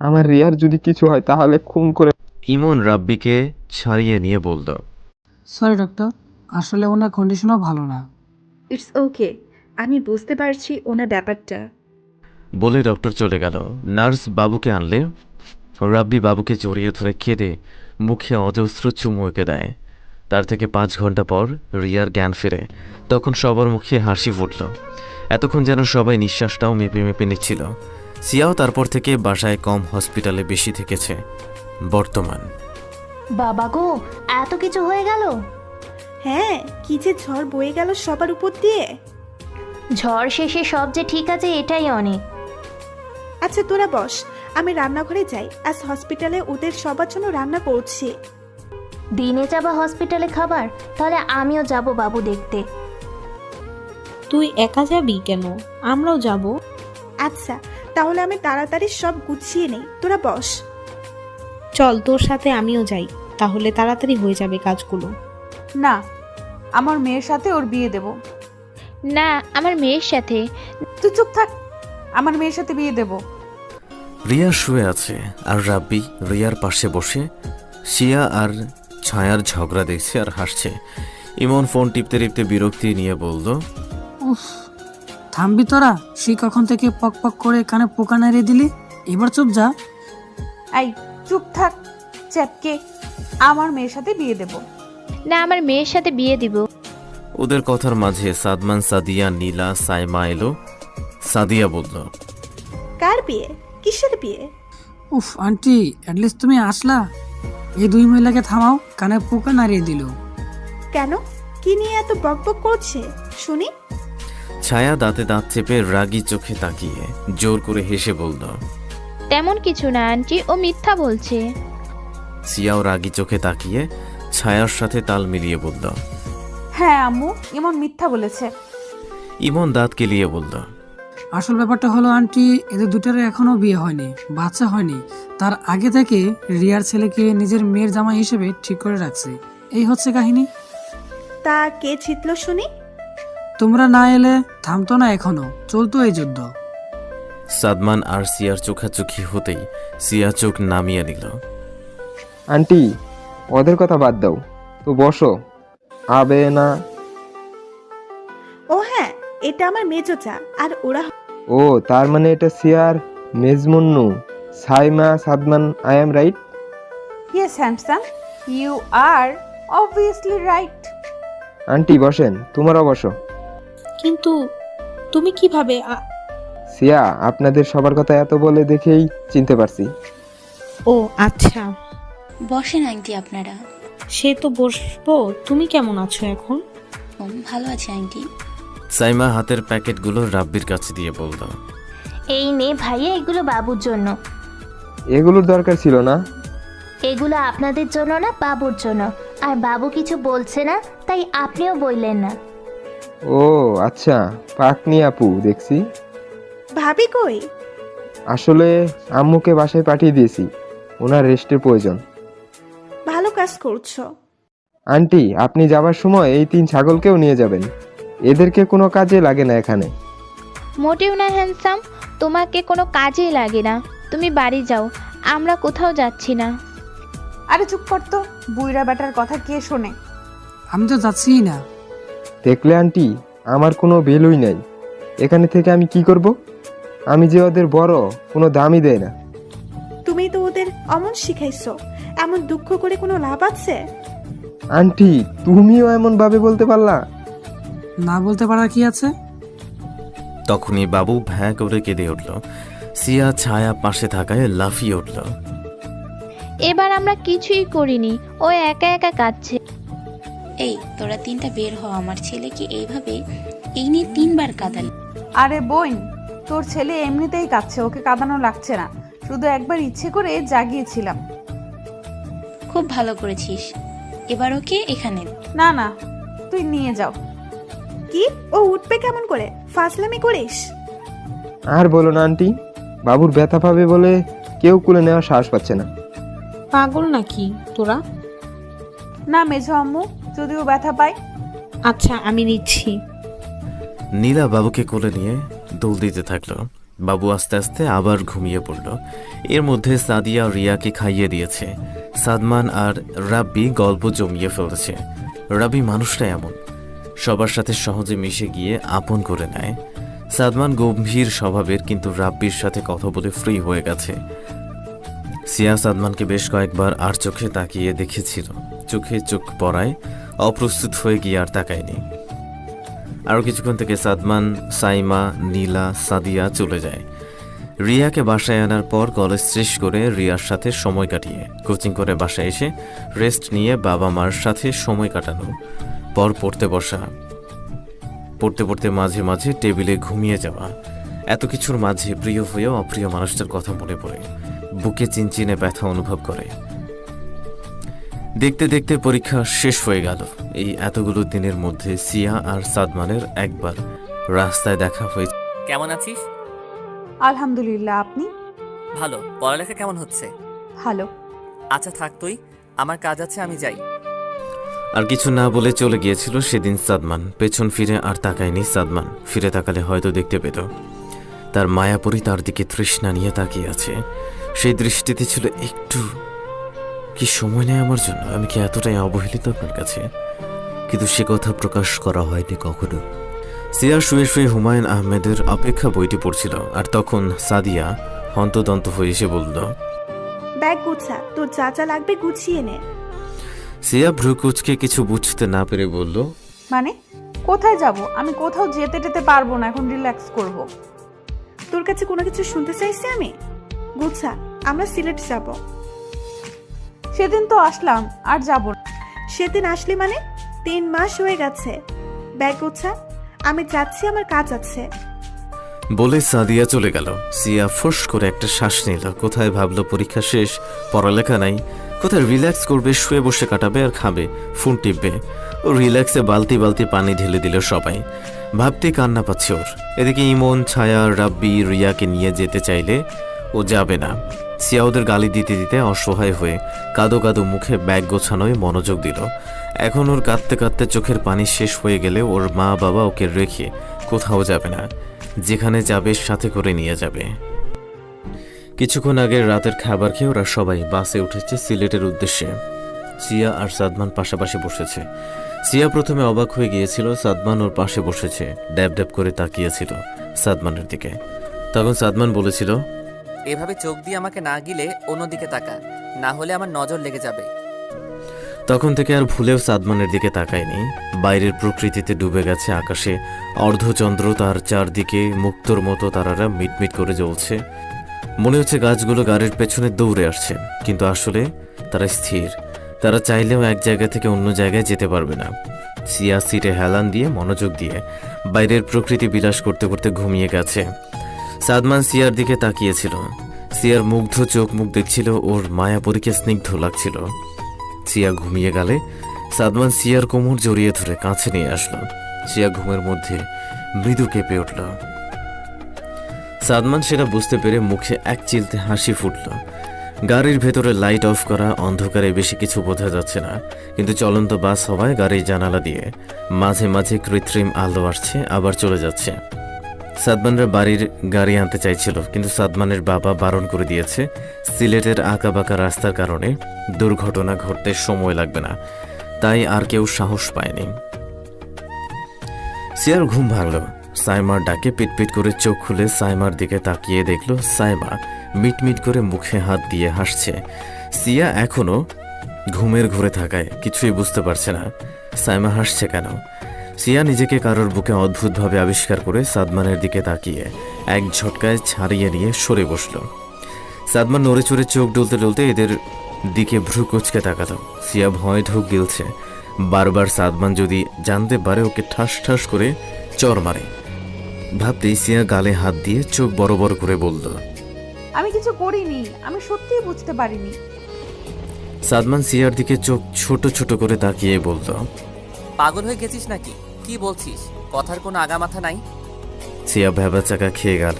আমার রিয়ার যদি কিছু হয় তাহলে খুন করে। ইমন রাব্বিকে ছাড়িয়ে নিয়ে বলল, সরি ডক্টর, আসলে ওনার কন্ডিশনও ভালো না। ইটস ওকে, আমি বুঝতে পারছি ওনার ব্যাপারটা। বলে ডক্টর চলে গেল। নার্স বাবুকে আনলে রাব্বি বাবুকে জড়িয়ে ধরে কেঁদে মুখে অজস্র চুমু এঁকে দেয়। তার থেকে 5 ঘন্টা পর রিয়ার জ্ঞান ফেরে। তখন সবার মুখে হাসি ফুটল। এতক্ষণ যেন সবাই নিঃশ্বাসটাও মেপে মেপে নিচ্ছিল। সিয়াও তারপর থেকে বাসায় কম, হসপিটালে বেশি থেকেছে। বর্তমান বাবা গো, এত কিছু হয়ে গেল। হ্যাঁ, কি যে ঝড় বয়ে গেল সবার উপর দিয়ে। ঝড় শেষে সব যে ঠিক আছে এটাই অনেক। আচ্ছা তোরা বস, আমি রান্নাঘরে যাই। আজ হসপিটালে ওদের সবার জন্য রান্না করছি। দিনে যাবা হসপিটালে খাবার? তাহলে আমিও যাব বাবু দেখতে। তুই একা যাবি কেন? আমরাও যাব। আচ্ছা, তাহলে আমি তাড়াতাড়ি সব গুছিয়ে নেই, তোরা বস। চল, তোর সাথে আমিও যাই, তাহলে তাড়াতাড়ি হয়ে যাবে কাজগুলো। না, আমার মেয়ের সাথে ওর বিয়ে দেব। না, আমার মেয়ের সাথে। তুই চুপ থাক, আমার মেয়ের সাথে বিয়ে দেব। রিয়া শুয়ে আছে আর রাব্বি রিয়ার পাশে বসে শিয়া আর ছায়ার ঝগড়া দেখছে আর হাসছে। ইমন ফোন টিপতে টিপতে বিরক্তি নিয়ে বলল, উফ, থামবি তোরা? সেই কখন থেকে পক পক করে কানে পোকা নাড়িয়ে দিলি, এবার চুপ যা। এই চুপ থাক চ্যাপকে, আমার মেয়ের সাথে বিয়ে দেব। না, আমার মেয়ের সাথে বিয়ে দিব। ওদের কথার মাঝে সাদমান, সাদিয়া, নীলা, সাইমা এলো। সাদিয়া বলল, কার বিয়ে? কিসের বিয়ে? উফ আন্টি, অ্যাটলিস্ট তুমি আসলা। এই 2 মহিলাকে থামাও, কানে পোকা নাড়িয়ে দিল। কেন, কি নিয়ে এত বকবক করছে শুনি? ছায়া দাঁতে দাঁত চেপে রাগী চোখে তাকিয়ে জোর করে হেসে বলল, তেমন কিছু না আন্টি, ও মিথ্যা বলছে। সিয়াও রাগী চোখে তাকিয়ে ছায়ার সাথে তাল মিলিয়ে বলল, হ্যাঁ আম্মু, ইমন মিথ্যা বলেছে। ইমন দাঁত কেলিয়ে বলল, আসল ব্যাপারটা হলো আন্টি, এদের দুটার এখনো বিয়ে হয়নি, বাচ্চা হয়নি। তার আগে থেকে রিয়ার ছেলেকে নিজের মেয়ের জামাই হিসেবে ঠিক করে রাখছে। এই হচ্ছে কাহিনী। তা কে জিতল শুনি? তোমরা না এলে থামতো না, এখনো চলতো এই যুদ্ধ। সাদমান আর সিয়ার চোখাচোখি হতেই সিয়া চোখ নামিয়ে নিল। আন্টি, ওদের কথা বাদ দাও তো, বসো। আবে না। ও হ্যাঁ, এটা আমার মেজো চা, আর ওরা। ও, তার মানে এটা সিয়ার মেজমুন্নু, Saima, Sadman, I am right? Yes handsome, you are obviously right. Aunty বসেন, তোমরাও বসো। কিন্তু তুমি কিভাবে সিয়া, আপনাদের সবার কথা এত বলে দেখেই চিনতে পারছি। ও আচ্ছা, বসেন আন্টি আপনারা। সে তো বসবো। তুমি কেমন আছো এখন? ভালো আছি আন্টি। সাইমা হাতের প্যাকেটগুলো রাব্বির কাছে দিয়ে বলল, এই নে ভাইয়া, এগুলো বাবুর জন্য। এগুলোর দরকার ছিল না। এগুলো আপনাদের জন্য না, বাবুর জন্য। আর বাবু কিছু বলছে না, তাই আপনিও বললেন না। ও আচ্ছা, পাকনি আপু দেখছি। ভাবি কই? আসলে আম্মুকে বাসায় পাঠিয়ে দিয়েছি, ওনার রেস্টের প্রয়োজন। ভালো কাজ করছো। আন্টি, আপনি যাবার সময় এই 3 ছাগলকেও নিয়ে যাবেন, এদেরকে কোনো কাজে লাগে না এখানে। মোটেও না হ্যান্ডসাম, তোমাকে কোনো কাজেই লাগে না। তুমি বাড়ি যাও, আমরা কোথাও যাচ্ছি না। আরে চুপ কর তো, বুইরা বেটার কথা কে শোনে? আমি তো যাচ্ছি না। দেখলে আন্টি, আমার কোনো ভ্যালুই নাই। এখানে থেকে আমি কি করব? আমি যে ওদের বড়, কোনো দামই দেয় না। তুমি তো ওদের অমন শিখাইছো, এমন দুঃখ করে কোনো লাভ আছে? আন্টি, তুমিও এমন ভাবে বলতে পারলা? না বলতে পারার কি আছে? তখনই বাবু ভ্যাঁ করে কেঁদে উঠল। সিয়া ছায়া পাশে থাকায় লাফিয়ে উঠল। এবার আমরা কিছুই করিনি, ও একা একা কাঁদছে। এই তোরা তিনটা বের হ, আমার ছেলেকে এইভাবে এই নিয়ে 3 বার কাঁদাল। আরে বোন, তোর ছেলে এমনিতেই কাঁদছে, ওকে কাঁদানো লাগছে না, শুধু একবার ইচ্ছে করে জাগিয়েছিলাম। খুব ভালো করেছিস, এবার ওকে এখানে। না না, তুই নিয়ে যাও। কি, ও উঠবে কেমন করে? ফাসলামি করিস? আর বলো না আন্টি, বাবুর ব্যথা পাবে বলে কেউ কুলে নেওয়ার সাহস পাচ্ছে না। পাগল নাকি তোরা? না মেঝো আম্মু, যদিও ব্যথা পাই। আচ্ছা আমি নিচ্ছি। নীলা বাবুকে কোলে নিয়ে দোল দিতে থাকলো। বাবু আস্তে আস্তে আবার ঘুমিয়ে পড়ল। এর মধ্যে সাদিয়া রিয়াকে খাইয়ে দিয়েছে। সাদমান আর রাব্বি গল্প জমিয়ে ফেলেছে। রাব্বি মানুষটা এমন, সবার সাথে সহজে মিশে গিয়ে আপন করে নেয়। সাদমান গম্ভীর স্বভাবের, কিন্তু রাব্বির সাথে কথা বলে ফ্রি হয়ে গেছে। সিয়া সাদমানকে বেশ কয়েকবার আর চোখে তাকিয়ে দেখেছিল। চোখে চোখ পড়ায় অপ্রস্তুত হয়ে গিয়ে আর তাকায়নি। আরও কিছুক্ষণ থেকে সাদমান, সাইমা, নীলা, সাদিয়া চলে যায়। রিয়াকে বাসায় আনার পর কলেজ শেষ করে রিয়ার সাথে সময় কাটিয়ে কোচিং করে বাসায় এসে রেস্ট নিয়ে বাবা মার সাথে সময় কাটানো, পর পড়তে বসা, পড়তে পড়তে মাঝে মাঝে টেবিলে ঘুমিয়ে যাওয়া। এত কিছুর মাঝে প্রিয় হয়েও অপ্রিয় মানুষটার কথা মনে পড়ে, বুকে চিনচিনে ব্যথা অনুভব করে। দেখতে দেখতে পরীক্ষা শেষ হয়ে গেল। এই এতগুলো দিনের মধ্যে সিয়া আর সাদমানের একবার রাস্তায় দেখা হয়েছে। কেমন আছিস? আলহামদুলিল্লাহ, আপনি? ভালো। পড়ালেখা কেমন হচ্ছে? ভালো। আচ্ছা থাক তুই, আমার কাজ আছে, আমি যাই। আর কিছু না বলে চলে গিয়েছিল সেদিন সাদমান। পেছন ফিরে আর তাকায়নি সাদমান। ফিরে তাকালে হয়তো দেখতে পেত তার মায়াপরি তার দিকে তৃষ্ণা নিয়ে তাকিয়ে আছে। সেই দৃষ্টিতে ছিল একটু কি সময় নেই আমার জন্য? আমি কি এতটাই অবহেলিত আপনার কাছে? কিন্তু সে কথা প্রকাশ করা হয়নি কখনো। সিয়া শুয়ে শুয়ে হুমায়ুন আহমেদের অপেক্ষা বইটি পড়ছিল, আর তখন সাদিয়া হন্তদন্ত হয়ে এসে বলল, ব্যাগ গুছা, তোর যা যা লাগবে গুছিয়ে নে। সিয়া ভ্রুকুচকে কিছু বুঝতে না পেরে বলল, মানে কোথায় যাব? আমি কোথাও যেতে টেতে পারবো না, এখন রিল্যাক্স করব। তোর কাছে কোনো কিছু শুনতে চাইছি আমি? গুছা, আমরা সিলেট যাব। সেদিন তো আসলাম, আর যাব না। সেদিন আসলি মানে? 3 মাস হয়ে গেছে। ব্যাগ গুছা, আমি যাচ্ছি, আমার কাজ আছে। বলে সাদিয়া চলে গেল। সিয়া ফোঁস করে একটা শ্বাস নিল। কোথায় ভাবলো পরীক্ষা শেষ, পড়ালেখা নাই, কোথায় রিল্যাক্স করবে, শুয়ে বসে কাটাবে আর খাবে, ফোন টিপবে। ও রিল্যাক্সে বালতি বালতি পানি ঢেলে দিল সবাই। ভাবতে কান্না পাচ্ছে ওর। এদিকে ইমন, ছায়া, রাব্বি রিয়াকে নিয়ে যেতে চাইলে ও যাবে না। সিয়া ওদের গালি দিতে দিতে অসহায় হয়ে কাদো কাদো মুখে ব্যাগ গোছানোয় মনোযোগ দিল। এখন ওর কাঁদতে কাঁদতে চোখের পানি শেষ হয়ে গেলে ওর মা বাবা ওকে রেখে কোথাও যাবে না। যেখানে যাবে সাথে করে নিয়ে যাবে। কিছুক্ষণ আগে রাতের খাবার খেয়ে ওরা সবাই বাসে উঠেছে সিলেটের উদ্দেশ্যে। সিয়া আর সাদমান পাশাপাশি বসেছে। সিয়া প্রথমে অবাক হয়ে গিয়েছিল, সাদমান ওর পাশে বসেছে, ড্যাব ড্যাব করে তাকিয়েছিল সাদমানের দিকে। তখন সাদমান বলেছিল, এভাবে চোখ দিয়ে আমাকে না গিলে অন্যদিকে তাকা, না হলে আমার নজর লেগে যাবে। তখন থেকে আর ভুলেও সাদমানের দিকে তাকায়নি। বাইরের প্রকৃতিতে ডুবে গেছে আকাশে অর্ধচন্দ্র, তার চারদিকে মুক্তোর মতো তারারা মিটমিট করে জ্বলছে। মনে হচ্ছে গাছগুলো গাড়ির পেছনে দৌড়ে আসছে, কিন্তু আসলে তারা স্থির। তারা চাইলেও এক জায়গা থেকে অন্য জায়গায় যেতে পারবে না। সিয়া সিটে হেলান দিয়ে মনোযোগ দিয়ে বাইরের প্রকৃতি বিলাস করতে করতে ঘুমিয়ে গেছে। সাদমান সিয়ার দিকে তাকিয়েছিল। সিয়ার মুগ্ধ চোখ মুখ দেখছিল, ওর মায়াপরীকে স্নিগ্ধ লাগছিল। সিয়া ঘুমিয়ে গেলে সাদমান সিয়ার কোমর জড়িয়ে ধরে কাছে নিয়ে আসলো। সিয়া ঘুমের মধ্যে মৃদু কেঁপে উঠল। সাদমান সেটা বুঝতে পেরে মুখে এক চিলতে হাসি ফুটল। গাড়ির ভেতরে লাইট অফ করা, অন্ধকারে বেশি কিছু বোঝা যাচ্ছে না, কিন্তু চলন্ত বাস হওয়ায় গাড়ির জানালা দিয়ে মাঝে মাঝে কৃত্রিম আলো আসছে, আবার চলে যাচ্ছে। সাদমানের বাড়ির গাড়ি আনতে চাইছিল, কিন্তু সাদমানের বাবা বারণ করে দিয়েছে, সিলেটের আঁকাবাঁকা রাস্তার কারণে দুর্ঘটনা ঘটতে সময় লাগবে না। তাই আর কেউ সাহস পায়নি। সিয়ার ঘুম ভাঙল। সাইমার ডাকে পিটপিট করে চোখ খুলে সাইমার দিকে তাকিয়ে দেখল সাইমা মিটমিট করে মুখে হাত দিয়ে হাসছে। সিয়া এখনো ঘুমের ঘুরে থাকায় কিছুই বুঝতে পারছে না সাইমা হাসছে কেন। সিয়া নিজেকে কারোর বুকে অদ্ভুতভাবে আবিষ্কার করে সাদমানের দিকে তাকিয়ে এক ঝটকায় ছাড়িয়ে নিয়ে সরে বসল। সাদমান নড়ে চড়ে চোখ ডলতে ডলতে এদের দিকে ভ্রু কুচকে তাকালো। সিয়া ভয় ঢোক গিলছে, বারবার সাদমান যদি জানতে পারে ওকে ঠাস ঠাস করে চর মারে। ভাবতেই সিয়া গালে হাত দিয়ে চোখ বড় বড় করে বলল, আমি কিছু করিনি, আমি সত্যিই বুঝতে পারিনি। সাদমান সিয়ার দিকে চোখ ছোট ছোট করে তাকিয়ে বলল, পাগল হয়ে গেছিস নাকি? কি বলছিস? কথার কোনো আগামাথা নাই। সিয়া ভ্যাবাচাকা খেয়ে গেল।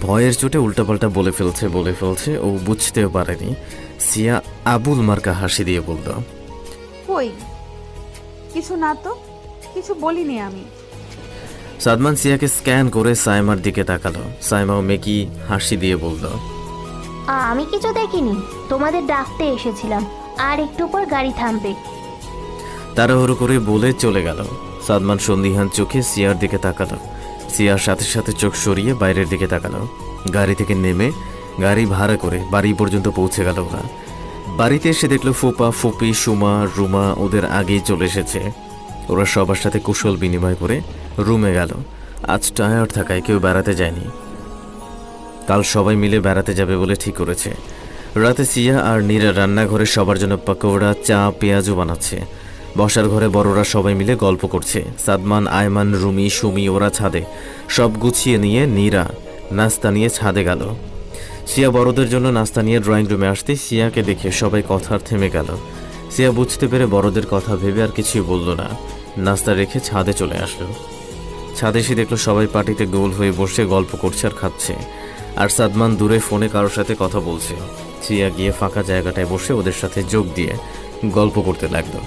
ভয়ের চোটে উল্টাপাল্টা বলে ফেলছে ও বুঝতেও পারেনি। সিয়া আবুল মার্কা হাসি দিয়ে বলল, কই কিছু না তো, কিছু বলিনি আমি। সাদমান সিয়াকে স্ক্যান করে সাইমার দিকে তাকালো। সাইমাও মেকি হাসি দিয়ে বলল, আমি কিছু দেখিনি, তোমাদের ডাকতে এসেছিলাম, আর একটু পর গাড়ি থামবে। তাড়াহুড়ো করে বলে চলে গেল। সাদমান সন্দিহান চোখে সিয়ার দিকে তাকালো। সিয়ার সাথে সাথে চোখ সরিয়ে বাইরের দিকে তাকালো। গাড়ি থেকে নেমে গাড়ি ভাড়া করে বাড়ি পর্যন্ত পৌঁছে গেল ওরা। বাড়িতে এসে দেখলো ফুপা, ফুপি, সুমা, রুমা ওদের আগেই চলে এসেছে। ওরা সবার সাথে কুশল বিনিময় করে রুমে গেল। আজ টায়ার্ড থাকায় কেউ বেড়াতে যায়নি, কাল সবাই মিলে বেড়াতে যাবে বলে ঠিক করেছে। রাতে সিয়া আর নীরা রান্নাঘরে সবার জন্য পকোড়া, চা, পেঁয়াজও বানাচ্ছে। বসার ঘরে বড়রা সবাই মিলে গল্প করছে। সাদমান, আয়মান, রুমি, সুমি ওরা ছাদে। সব গুছিয়ে নিয়ে নীরা নাস্তা নিয়ে ছাদে গেল। সিয়া বড়দের জন্য নাস্তা নিয়ে ড্রয়িং রুমে আসতে সিয়াকে দেখে সবাই কথার থেমে গেল। সিয়া বুঝতে পেরে বড়দের কথা ভেবে আর কিছুই বলল না, নাস্তা রেখে ছাদে চলে আসলো। ছাদে এসে দেখলো সবাই পার্টিতে গোল হয়ে বসে গল্প করছে আর খাচ্ছে। আর সাদমান দূরে ফোনে কারোর সাথে কথা বলছে। সিয়া গিয়ে ফাঁকা জায়গাটায় বসে ওদের সাথে যোগ দিয়ে গল্প করতে লাগলো।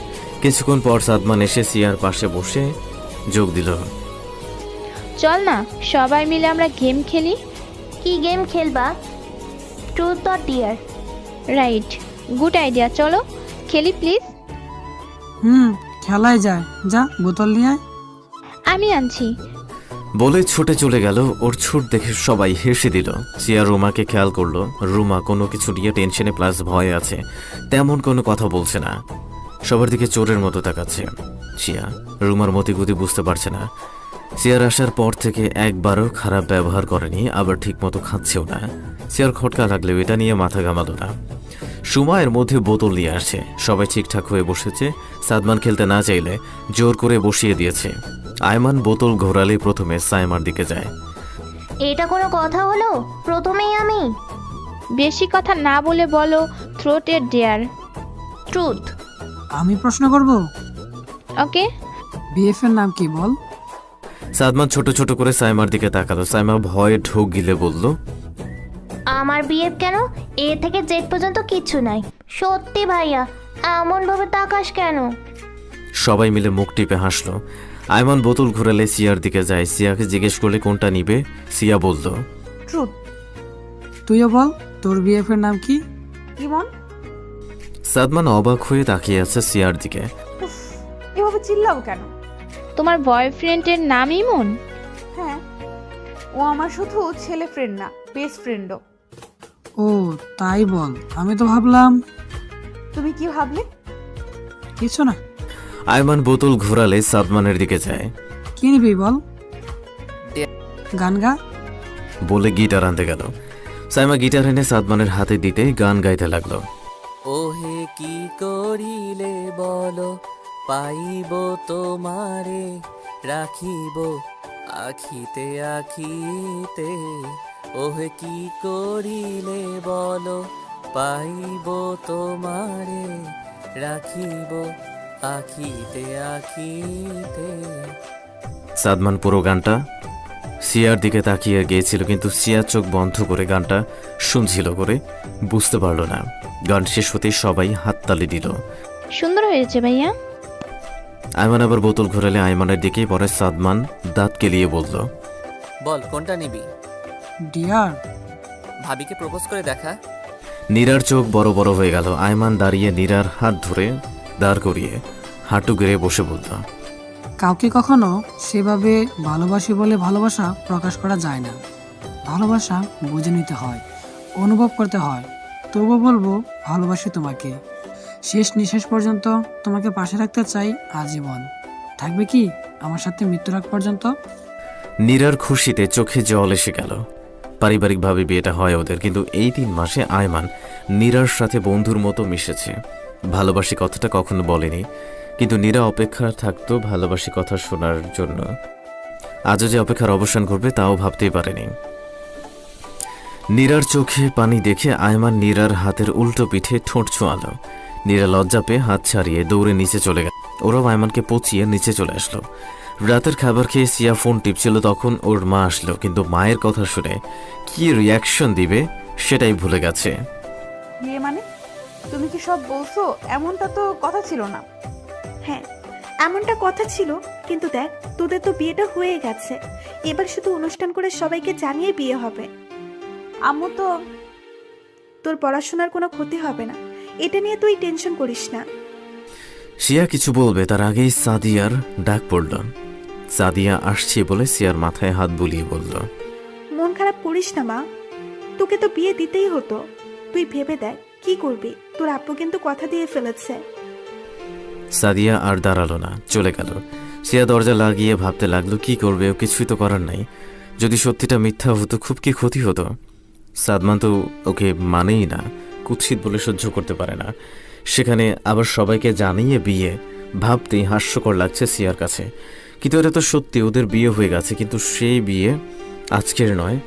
কিছুক্ষণ পর সাদমান এসে সিয়ার পাশে বসে যোগ দিল। চল না সবাই মিলে আমরা গেম খেলি। কি গেম খেলবা? Truth or dare? Right, good idea, চলো খেলি প্লিজ। খেলায় যায়, যা বোতল নিয়ে আয়। আমি আনছি। বলে ছুটে চলে গেল। ওর ছুট দেখে সবাই হেসে দিল। সিয়া রুমাকে খেয়াল করলো। রুমা কোনো কিছু নিয়ে টেনশনে প্লাস ভয়ে আছে, তেমন কোনো কথা বলছে না, সবার দিকে চোরের মতো তাকাচ্ছে। সিয়া রুমার মতিগতি বুঝতে পারছে না। সিয়ার আসার পর থেকে একবারও খারাপ ব্যবহার করেনি, আবার ঠিকমতো খাচ্ছেও না। সিয়ার খটকা লাগলেও এটা নিয়ে মাথা ঘামালো না। সময়ের মধ্যে বোতল নিয়ে আসছে। সবাই ঠিকঠাক হয়ে বসেছে। সাদমান খেলতে না চাইলে জোর করে বসিয়ে দিয়েছে। আয়মান বোতল ঘোরালে প্রথমে সাইমার দিকে যায়। এটা কোনো কথা হলো? প্রথমেই আমি? বেশি কথা না বলে বলো থ্রোট এর ডেয়ার। ট্রুথ। আমি প্রশ্ন করব, ওকে। বিএফ এর নাম কি বল? সাদমান ছোট ছোট করে সাইমার দিকে তাকালো। সাইমা ভয়ে ঢোক গিলে বলল, আমার বিয়ে কেন? এ থেকে জেড পর্যন্ত কিচ্ছু নাই। সত্যি ভাইয়া, এমন ভাবে তাকাস কেন? সবাই মিলে মুখ টিপে হাসলো। আয়মান বোতল ঘোরালে সিয়ার দিকে যায়। সিয়াকে জিজ্ঞেস করলে কোনটা নিবে। সিয়া বলল, ট্রুথ। তুইও বল, তোর বিএফ এর নাম কি? ইমন। সাদমান অবাক হয়ে তাকিয়ে আছে সিয়ার দিকে। উফ, এভাবে চিল্লাও কেন? তোমার বয়ফ্রেন্ডের নাম ইমন? হ্যাঁ, ও আমার শুধু ছেলে ফ্রেন্ড না, বেস্ট ফ্রেন্ডও। ও তাই বল, আমি তো ভাবলাম। তুমি কি ভাবলে? কিছু না। আয়মান বোতল ঘোরালে সাদমানের দিকে যায়। কি নিবি বল? গান গা। বলে গিটার আনতে গেল। সাইমা গিটার এনে সাদমানের হাতে দিতে গান গাইতে লাগলো। ওহে কি করিলে বলো, পাইব তোমারে, রাখিব আখিতে আখিতে। ওহে কি করিলে বলো, পাইব তোমারে, রাখিব আখিতে আখিতে। সাদমান পুরো গানটা সিয়ার দিকে তাকিয়ে গিয়েছিল, কিন্তু সিয়া চোখ বন্ধ করে গানটা শুনছিল করে বুঝতে পারলো না। গান শেষ হতেই সবাই হাততালি দিল। সুন্দর হয়েছে ভাইয়া। আয়মান আবার বোতল ঘোরালে আয়মানের দিকেই পরে সাদমান দাঁত কেলিয়ে বলল, বল কোনটা নিবি? ডিয়ার। ভাবিকে প্রপোজ করে দেখা। নীরার চোখ বড় বড় হয়ে গেল। আয়মান দাঁড়িয়ে নীরার হাত ধরে দাঁড় করিয়ে হাঁটু গেড়ে বসে বলল, কাউকে কখনো সেভাবে ভালোবাসি বলে ভালোবাসা প্রকাশ করা যায় না। ভালোবাসা বুঝে নিতে হয়, অনুভব করতে হয়। তবু বলবো ভালোবাসি তোমাকে, শেষ নিঃশ্বাস পর্যন্ত তোমাকে পাশে রাখতে চাই আজীবন। থাকবে কি আমার সাথে মৃত্যুর আগ পর্যন্ত? নীরার খুশিতে চোখে জল এসে গেল। পারিবারিকভাবে বিয়েটা হয় ওদের, কিন্তু এই 3 মাসে আয়মান নীরার সাথে বন্ধুর মতো মিশেছে। ভালোবাসি কথাটা কখনো বলেনি, কিন্তু নীরা অপেক্ষা থাকতো ভালোবাসি কথা শোনার জন্য। আজও যে অপেক্ষার অবসান ঘটবে তাও ভাবতেই পারেনি। নীরার চোখে পানি দেখে আয়মান নীরার হাতের উল্টো পিঠে ঠোঁট ছোঁয়ালো। নীরা লজ্জা পেয়ে হাত ছাড়িয়ে দৌড়ে নিচে চলে গেল। ওরাও আয়মানকে পচিয়ে নিচে চলে আসলো। রাতের খাবার খেয়ে সিয়া ফোন টিপছিল, তখন ওর মা আসলো, কিন্তু মায়ের কথা শুনে কি রিয়াকশন দিবে সেটাই ভুলে গেছে। বিয়ে মানে তুমি কি সব বলছো? এমনটা তো কথা ছিল না। হ্যাঁ, এমনটা কথা ছিল, কিন্তু দেখ তোদের তো বিয়েটা হয়ে গেছে। এবার শুধু অনুষ্ঠান করে সবাইকে জানিয়ে বিয়ে হবে। আম্মু তো তোর পড়াশোনার কোনো ক্ষতি হবে না, এটা নিয়ে তুই টেনশন করিস না। সিয়া কিছু বলবে তার আগেই সাদিয়ার ডাক পড়ল। সাদিয়া আসছে বলে সিয়ার মাথায় হাত বুলিয়ে বলল, মন খারাপ করিস না মা, তোকে তো বিয়ে দিতেই হতো। তুই ভেবে দেখ কি করবি, তোর আব্বু কিন্তু কথা দিয়ে ফেলেছে। সাদিয়া আর দাঁড়ালো না, চলে গেল। সিয়া দরজা লাগিয়ে ভাবতে লাগলো কি করবে, ও কিছুই তো করার নাই। যদি সত্যিটা মিথ্যা হতো খুব কি ক্ষতি হতো। সাদমান তো ওকে মানেই না, কুৎসিত বলে সহ্য করতে পারে না। সেখানে আবার সবাইকে জানিয়ে বিয়ে, ভাবতেই হাস্যকর লাগছে সিয়ার কাছে। কিন্তু এটা তো সত্যি, ওদের বিয়ে হয়ে গেছে, কিন্তু সেই বিয়ে আজকের নয়,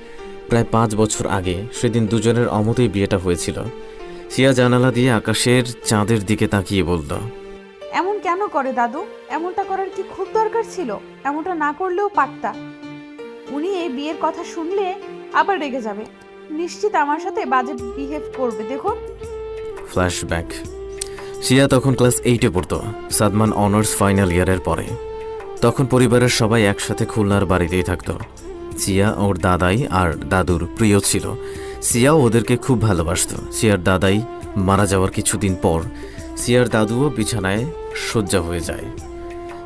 প্রায় 5 বছর আগে। সেদিন দুজনের অমতেই বিয়েটা হয়েছিল। সিয়া জানালা দিয়ে আকাশের চাঁদের দিকে তাকিয়ে বলল, এমন কেন করে দাদু? এমনটা করার কি খুব দরকার ছিল? এমনটা না করলেও পারতা। উনি এই বিয়ের কথা শুনলে আবার রেগে যাবে। নিশ্চিত আমার সাথে বাজে বিহেভ করবে, দেখো। ফ্ল্যাশব্যাক। সিয়া তখন ক্লাস 8-এ পড়তো, সাদমান অনার্স ফাইনাল ইয়ারের পরে। তখন পরিবারের সবাই একসাথে খুলনার বাড়িতেই থাকতো। সিয়া ওর দাদাই আর দাদুর প্রিয় ছিল। সিয়াও ওদেরকে খুব ভালোবাসতো। সিয়ার দাদাই মারা যাওয়ার কিছুদিন পর সিয়ার দাদুও বিছানায় শয্যা হয়ে যায়।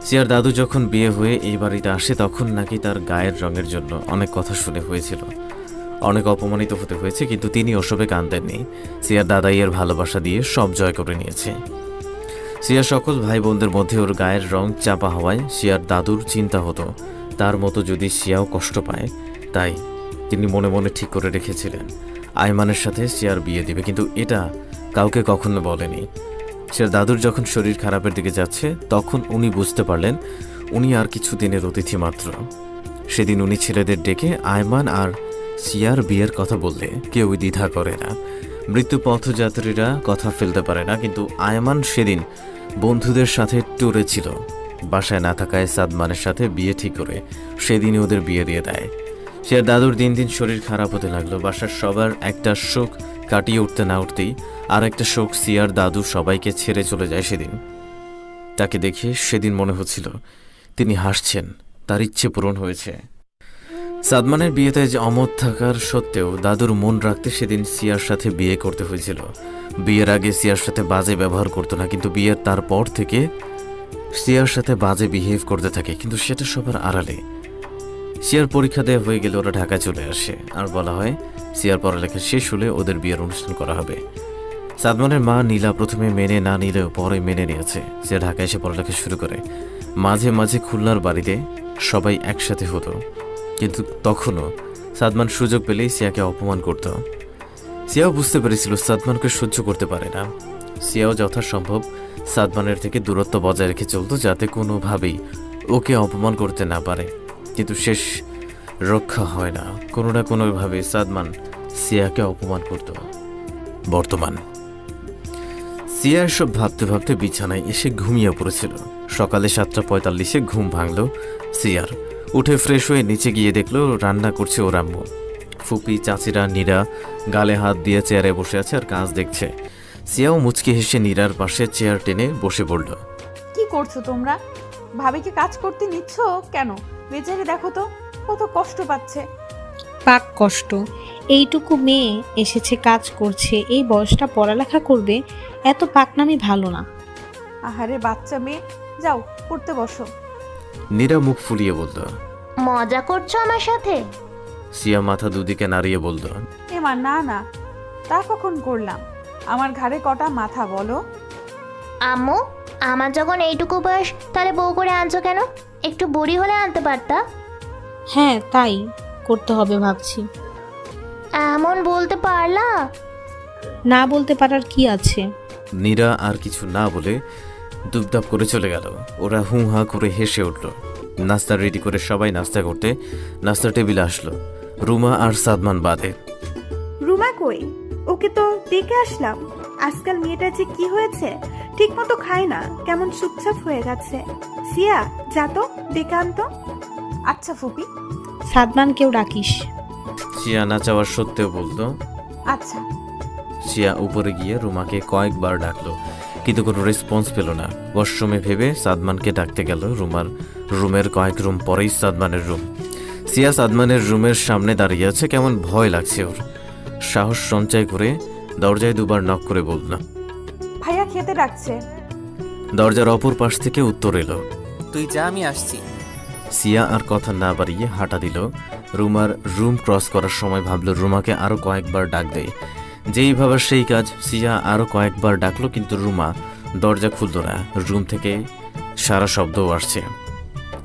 সিয়ার দাদু যখন বিয়ে হয়ে এই বাড়িতে আসে তখন নাকি তার গায়ের রঙের জন্য অনেক কথা শুনে হয়েছিল, অনেক অপমানিত হতে হয়েছে, কিন্তু তিনি ওসবে কান দেননি। সিয়ার দাদাই এর ভালোবাসা দিয়ে সব জয় করে নিয়েছে। সিয়ার সকল ভাই বোনদের মধ্যে ওর গায়ের রং চাপা হওয়ায় সিয়ার দাদুর চিন্তা হতো তার মতো যদি সিয়াও কষ্ট পায়। তাই তিনি মনে মনে ঠিক করে রেখেছিলেন আয়মানের সাথে সিয়ার বিয়ে দিবে, কিন্তু এটা কাউকে কখনো বলেনি। সিয়ার দাদুর যখন শরীর খারাপের দিকে যাচ্ছে তখন উনি বুঝতে পারলেন উনি আর কিছুদিনের অতিথি মাত্র। সেদিন উনি ছেলেদের ডেকে আয়মান আর সিয়ার বিয়ের কথা বললে কেউই দ্বিধা করে না। মৃত্যু পথযাত্রীরা কথা ফেলতে পারে না, কিন্তু আয়মান সেদিন বন্ধুদের সাথে ট্যুরে ছিল। বাসায় না থাকায় সাদমানের সাথে বিয়ে ঠিক করে সেদিনই ওদের বিয়ে দিয়ে দেয়। সিয়ার দাদুর দিন দিন শরীর খারাপ হতে লাগলো। বাসার সবার একটা শোক কাটিয়ে উঠতে না উঠতেই আর একটা শোক, সিয়ার দাদু সবাইকে ছেড়ে চলে যায় সেদিন। তাকে দেখে সেদিন মনে হচ্ছিল তিনি হাসছেন, তার ইচ্ছে পূরণ হয়েছে। সাদমানের বিয়েতে যে অমত থাকার সত্ত্বেও দাদুর মন রাখতে সেদিন সিয়ার সাথে বিয়ে করতে হয়েছিল। বিয়ের আগে সিয়ার সাথে বাজে ব্যবহার করতো না, কিন্তু বিয়ের তারপর থেকে সিয়ার সাথে বাজে বিহেভ করতে থাকে, কিন্তু সেটা সবার আড়ালে। সিয়ার পরীক্ষা দেওয়া হয়ে গেলে ওরা ঢাকায় চলে আসে আর বলা হয় সিয়ার পড়ালেখা শেষ হলে ওদের বিয়ের অনুষ্ঠান করা হবে। সাদমানের মা নীলা প্রথমে মেনে না নিলেও পরে মেনে নিয়েছে। সিয়া ঢাকায় এসে পড়ালেখা শুরু করে। মাঝে মাঝে খুলনার বাড়িতে সবাই একসাথে হতো, কিন্তু তখনও সাদমান সুযোগ পেলেই সিয়াকে অপমান করত। সিয়াও বুঝতে পেরেছিল সাদমানকে সহ্য করতে পারে না। সিয়াও যথাসম্ভব সাদমানের থেকে দূরত্ব বজায় রেখে চলত যাতে কোনোভাবেই ওকে অপমান করতে না পারে, কিন্তু শেষ রক্ষা হয় না। কোনো না কোনোভাবে সাদমান সিয়াকে অপমান করত। বর্তমান সিয়া এসব ভাবতে ভাবতে বিছানায় এসে ঘুমিয়ে পড়েছিল। সকালে 7:45-এ ঘুম ভাঙল সিয়ার। উঠে ফ্রেশ হয়ে নিচে গিয়ে দেখলো রান্না করছে ওর আম্মু। ফুপি, চাচিরা, নীরা গালে হাত দিয়ে চেয়ারে বসে আছে আর কাজ দেখছে। সিয়াও মুচকি হেসে নীরার পাশে চেয়ার টেনে বসে পড়ল। কি করছো তোমরা? ভাবিকে কাজ করতে নিচ্ছ কেন? বেচারি দেখো তো কত কষ্ট পাচ্ছে। পাক কষ্ট। এইটুকু মেয়ে এসেছে, কাজ করছে, এই বয়সটা পড়ালেখা করবে, এত পাকনামি ভালো না। আহারে বাচ্চা মেয়ে, যাও পড়তে বসো। নীরা মুখ ফুলিয়ে বলল। মজা করছো আমার সাথে? সিয়া মাথা দুদিকে নাড়িয়ে বলল। এমা না না, তা কখন করলাম? আমার ঘাড়ে কটা মাথা বলো? আম্মু, আমার যখন এইটুকু বয়স, তাহলে বউ করে আনছো কেন? একটু বুড়ি হলে আনতে পারতা। হ্যাঁ, তাই করতে হবে ভাবছি। এমন বলতে পারলা? না বলতে পারার কি আছে? নীরা আর কিছু না বলে দুপদাপ করে চলে গেল। ওরা হুঁ হাঁ করে হেসে উঠল। নাস্তা রেডি করে সবাই নাস্তা করতে নাস্তা টেবিলে আসলো, রুমা আর সাদমান বাদে। রুমা কই? ওকে তো ডেকে আসলাম। আজকাল মেয়েটা যে কি হয়েছে, ঠিক মতো খায় না, কেমন চুপচাপ হয়ে গেছে। সিয়া, যা তো ডেকে আনতো। আচ্ছা ফুপি। সাদমানকেও ডাকিস। সিয়া না চাওয়ার সত্ত্বেও বলল। আচ্ছা। সিয়া উপরে গিয়ে রুমাকে কয়েকবার ডাকলো, কিন্তু কোনো রেসপন্স পেল না। ওয়াশরুমে ভেবে সাদমানকে ডাকতে গেল। রুমার রুমের কয়েক রুম পরেই সাদমানের রুম। সিয়া সাদমানের রুমের সামনে দাঁড়িয়ে আছে, কেমন ভয় লাগছে ওর। সাহস সঞ্চয় করে দরজায় দুবার নক করে বলল। ভাইয়া খেতে ডাকছে। দরজার অপর পাশ থেকে উত্তর এলো। তুই যা, আমি আসছি। সিয়া আর কথা না বাড়িয়ে হাঁটা দিল। রুমার রুম ক্রস করার সময় ভাবল রুমাকে আরো কয়েকবার ডাক দেয়। যেই ভাবার সেই কাজ, সিয়া আরো কয়েকবার ডাকলো, কিন্তু রুমা দরজা খুলল না। রুম থেকে সারা শব্দও আসছে।